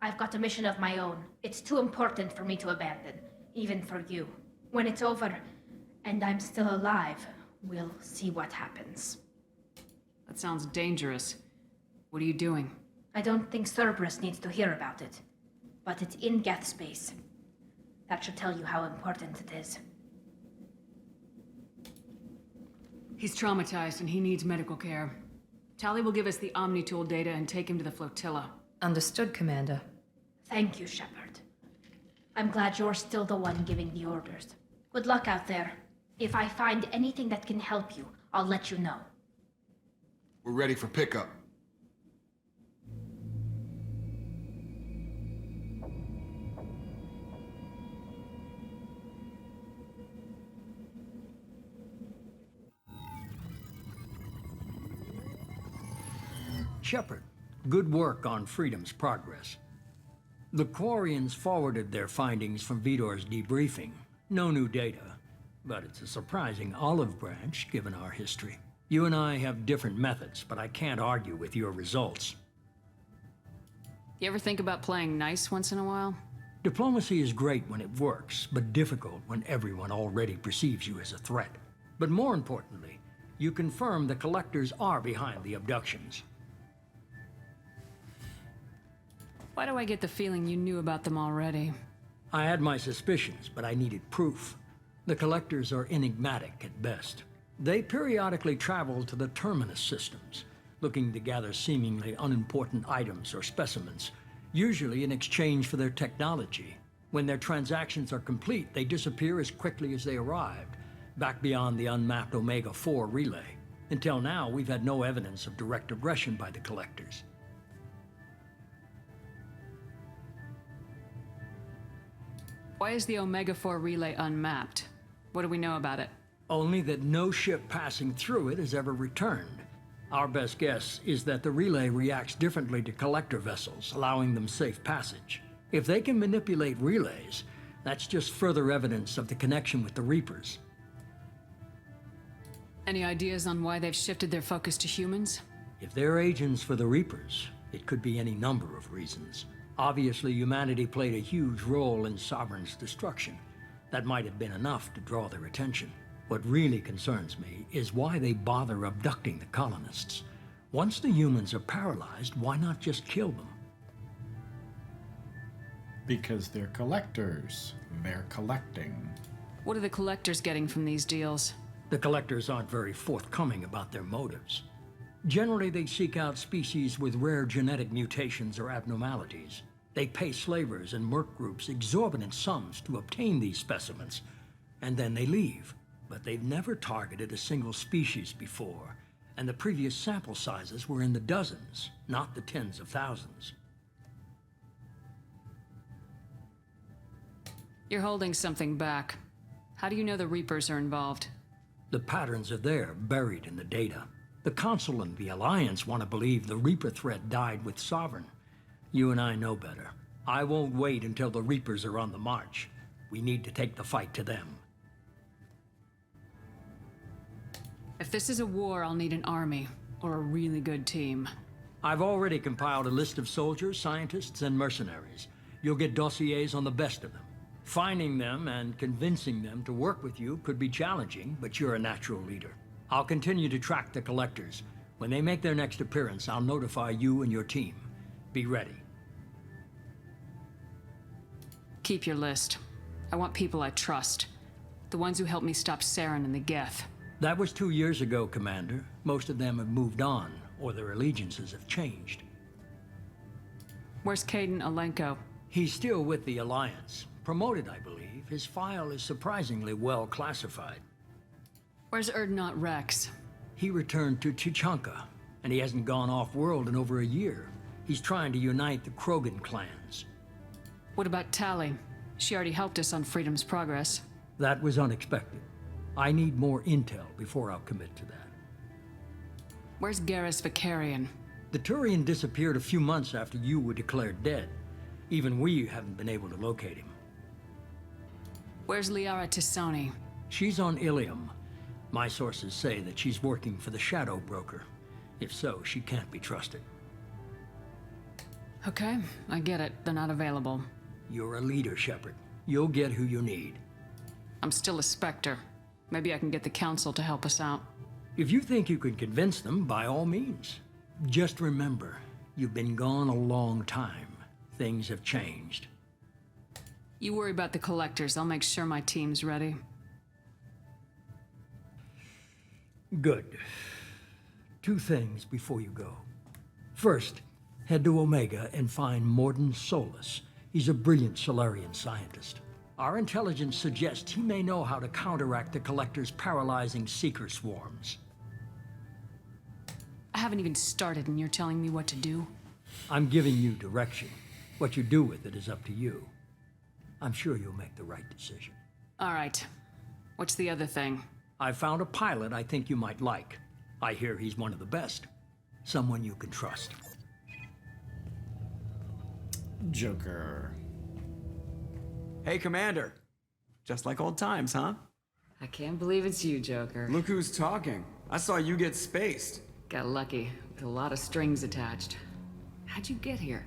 Speaker 16: I've got a mission of my own. It's too important for me to abandon, even for you. When it's over, and I'm still alive, we'll see what happens.
Speaker 13: That sounds dangerous. What are you doing?
Speaker 16: I don't think Cerberus needs to hear about it, but it's in Geth space. That should tell you how important it is.
Speaker 13: He's traumatized and he needs medical care. Tali will give us the Omni-Tool data and take him to the flotilla.
Speaker 2: Understood, Commander.
Speaker 16: Thank you, Shepard. I'm glad you're still the one giving the orders. Good luck out there. If I find anything that can help you, I'll let you know.
Speaker 12: We're ready for pickup.
Speaker 3: Shepard, good work on Freedom's progress. The Quarians forwarded their findings from Vitor's debriefing. No new data, but it's a surprising olive branch given our history. You and I have different methods, but I can't argue with your results.
Speaker 13: You ever think about playing nice once in a while?
Speaker 3: Diplomacy is great when it works, but difficult when everyone already perceives you as a threat. But more importantly, you confirm the Collectors are behind the abductions.
Speaker 13: Why do I get the feeling you knew about them already?
Speaker 3: I had my suspicions, but I needed proof. The Collectors are enigmatic at best. They periodically travel to the Terminus systems, looking to gather seemingly unimportant items or specimens, usually in exchange for their technology. When their transactions are complete, they disappear as quickly as they arrived, back beyond the unmapped Omega-4 relay. Until now, we've had no evidence of direct aggression by the Collectors.
Speaker 13: Why is the Omega-4 relay unmapped? What do we know about it?
Speaker 3: Only that no ship passing through it has ever returned. Our best guess is that the relay reacts differently to collector vessels, allowing them safe passage. If they can manipulate relays, that's just further evidence of the connection with the Reapers.
Speaker 13: Any ideas on why they've shifted their focus to humans?
Speaker 3: If they're agents for the Reapers, it could be any number of reasons. Obviously, humanity played a huge role in Sovereign's destruction. That might have been enough to draw their attention. What really concerns me is why they bother abducting the colonists. Once the humans are paralyzed, why not just kill them?
Speaker 1: Because they're collectors. They're collecting.
Speaker 13: What are the Collectors getting from these deals?
Speaker 3: The Collectors aren't very forthcoming about their motives. Generally, they seek out species with rare genetic mutations or abnormalities. They pay slavers and merc groups exorbitant sums to obtain these specimens, and then they leave. But they've never targeted a single species before, and the previous sample sizes were in the dozens, not the tens of thousands.
Speaker 13: You're holding something back. How do you know the Reapers are involved?
Speaker 3: The patterns are there, buried in the data. The Council and the Alliance want to believe the Reaper threat died with Sovereign. You and I know better. I won't wait until the Reapers are on the march. We need to take the fight to them.
Speaker 13: If this is a war, I'll need an army, or a really good team.
Speaker 3: I've already compiled a list of soldiers, scientists, and mercenaries. You'll get dossiers on the best of them. Finding them and convincing them to work with you could be challenging, but you're a natural leader. I'll continue to track the Collectors. When they make their next appearance, I'll notify you and your team. Be ready.
Speaker 13: Keep your list. I want people I trust. The ones who helped me stop Saren and the Geth.
Speaker 3: That was 2 years ago, Commander. Most of them have moved on, or their allegiances have changed.
Speaker 13: Where's Caden Alenko?
Speaker 3: He's still with the Alliance. Promoted, I believe. His file is surprisingly well classified.
Speaker 13: Where's Erdnot Rex?
Speaker 3: He returned to Chichanka, and he hasn't gone off-world in over a year. He's trying to unite the Krogan clans.
Speaker 13: What about Tali? She already helped us on Freedom's progress.
Speaker 3: That was unexpected. I need more intel before I'll commit to that.
Speaker 13: Where's Garrus Vicarian?
Speaker 3: The Turian disappeared a few months after you were declared dead. Even we haven't been able to locate him.
Speaker 13: Where's Liara Tisoni?
Speaker 3: She's on Ilium. My sources say that she's working for the Shadow Broker. If so, she can't be trusted.
Speaker 9: Okay, I get it. They're not available.
Speaker 3: You're a leader, Shepard. You'll get who you need.
Speaker 9: I'm still a Spectre. Maybe I can get the Council to help us out.
Speaker 3: If you think you can convince them, by all means. Just remember, you've been gone a long time. Things have changed.
Speaker 9: You worry about the collectors. I'll make sure my team's ready.
Speaker 3: Good. 2 things before you go. First, head to Omega and find Morden Solus. He's a brilliant Solarian scientist. Our intelligence suggests he may know how to counteract the Collector's paralyzing Seeker swarms.
Speaker 9: I haven't even started and you're telling me what to do?
Speaker 3: I'm giving you direction. What you do with it is up to you. I'm sure you'll make the right decision.
Speaker 9: All right. What's the other thing?
Speaker 3: I found a pilot I think you might like. I hear he's one of the best. Someone you can trust.
Speaker 1: Joker.
Speaker 4: Hey, Commander. Just like old times, huh?
Speaker 9: I can't believe it's you, Joker.
Speaker 4: Look who's talking. I saw you get spaced.
Speaker 9: Got lucky, with a lot of strings attached. How'd you get here?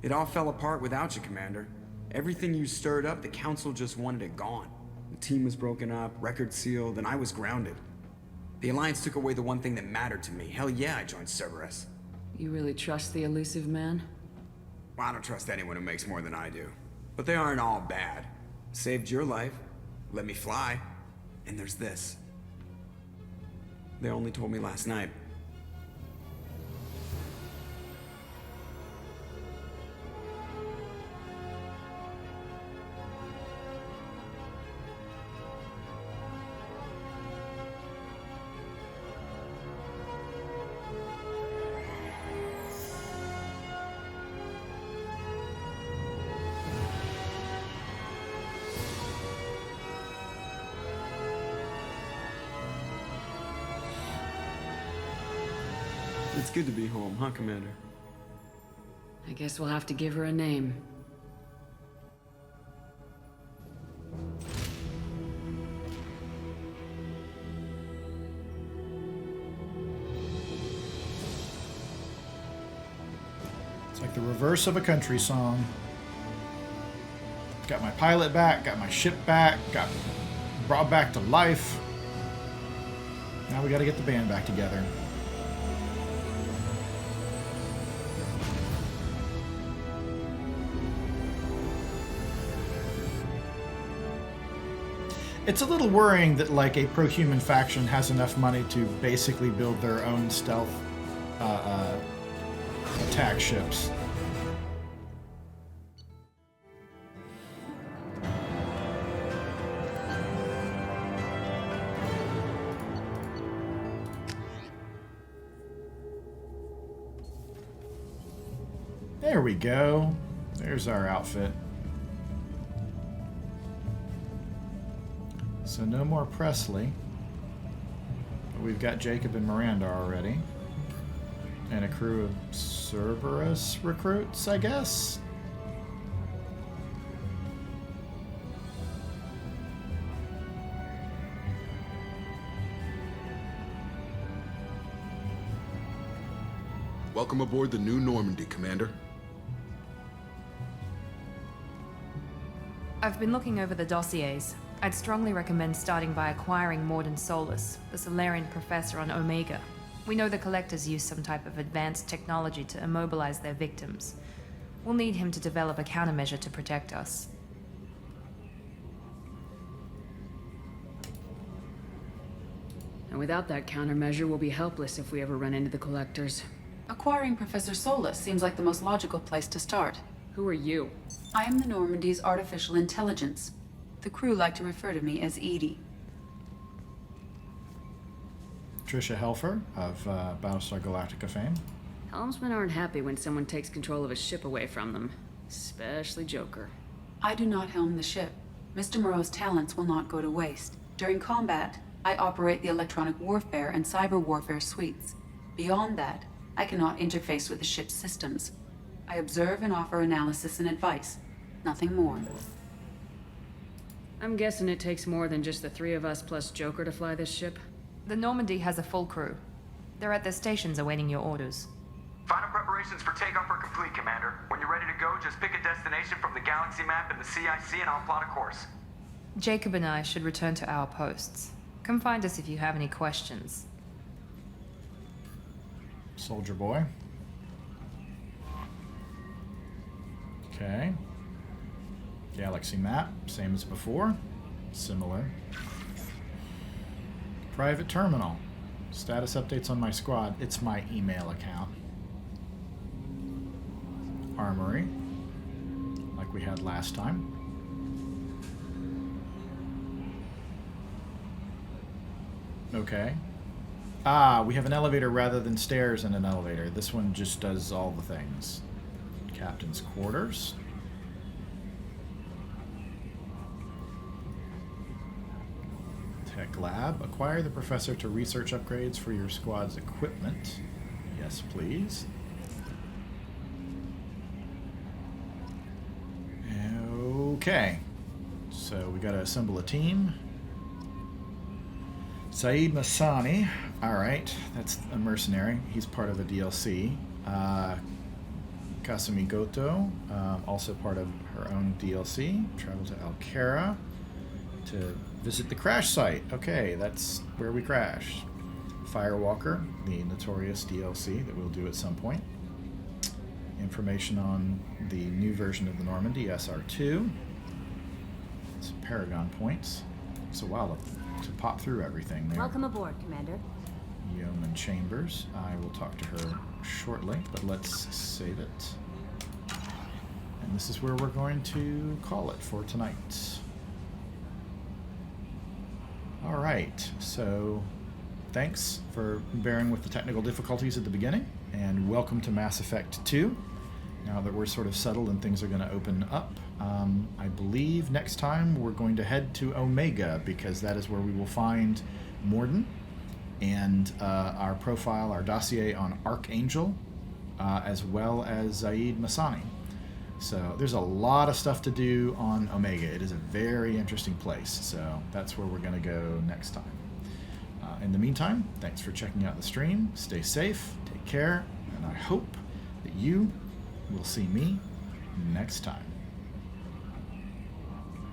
Speaker 4: It all fell apart without you, Commander. Everything you stirred up, the Council just wanted it gone. The team was broken up, record sealed, and I was grounded. The Alliance took away the one thing that mattered to me. Hell yeah, I joined Cerberus.
Speaker 9: You really trust the elusive man?
Speaker 4: Well, I don't trust anyone who makes more than I do. But they aren't all bad. Saved your life, let me fly, and there's this. They only told me last night. It's good to be home, huh, Commander?
Speaker 9: I guess we'll have to give her a name.
Speaker 1: It's like the reverse of a country song. Got my pilot back, got my ship back, got brought back to life. Now we gotta get the band back together. It's a little worrying that like a pro-human faction has enough money to basically build their own stealth attack ships. There we go. There's our outfit. So no more Presley. But we've got Jacob and Miranda already. And a crew of Cerberus recruits, I guess?
Speaker 12: Welcome aboard the new Normandy, Commander.
Speaker 2: I've been looking over the dossiers. I'd strongly recommend starting by acquiring Morden Solus, the Solarian professor on Omega. We know the Collectors use some type of advanced technology to immobilize their victims. We'll need him to develop a countermeasure to protect us.
Speaker 9: And without that countermeasure, we'll be helpless if we ever run into the Collectors.
Speaker 18: Acquiring Professor Solus seems like the most logical place to start.
Speaker 9: Who are you?
Speaker 18: I am the Normandy's artificial intelligence. The crew like to refer to me as Edie.
Speaker 1: Trisha Helfer of Battlestar Galactica fame.
Speaker 9: Helmsmen aren't happy when someone takes control of a ship away from them. Especially Joker.
Speaker 18: I do not helm the ship. Mr. Moreau's talents will not go to waste. During combat, I operate the electronic warfare and cyber warfare suites. Beyond that, I cannot interface with the ship's systems. I observe and offer analysis and advice. Nothing more.
Speaker 9: I'm guessing it takes more than just the 3 of us plus Joker to fly this ship?
Speaker 2: The Normandy has a full crew. They're at their stations awaiting your orders.
Speaker 8: Final preparations for takeoff are complete, Commander. When you're ready to go, just pick a destination from the galaxy map in the CIC and I'll plot a course.
Speaker 2: Jacob and I should return to our posts. Come find us if you have any questions.
Speaker 1: Soldier boy. Okay. Galaxy map, same as before. Similar. Private terminal. Status updates on my squad. It's my email account. Armory. Like we had last time. Okay. Ah, we have an elevator rather than stairs and an elevator. This one just does all the things. Captain's quarters. Tech lab. Acquire the professor to research upgrades for your squad's equipment. Yes, please. Okay. So we gotta assemble a team. Saeed Masani. Alright, that's a mercenary. He's part of a DLC. Kasumi Goto, also part of her own DLC. Travel to Alcara to visit the crash site. Okay, that's where we crashed. Firewalker, the notorious DLC that we'll do at some point. Information on the new version of the Normandy, SR2. Some Paragon points. It's a while to pop through everything there.
Speaker 10: Welcome aboard, Commander.
Speaker 1: Yeoman Chambers. I will talk to her shortly, but let's save it. And this is where we're going to call it for tonight. All right, so thanks for bearing with the technical difficulties at the beginning, and welcome to Mass Effect 2. Now that we're sort of settled and things are going to open up, I believe next time we're going to head to Omega, because that is where we will find Morden and our profile, our dossier on Archangel, as well as Zaid Masani. So there's a lot of stuff to do on Omega. It is a very interesting place, so that's where we're going to go next time. In the meantime, thanks for checking out the stream. Stay safe, take care, and I hope that you will see me next time.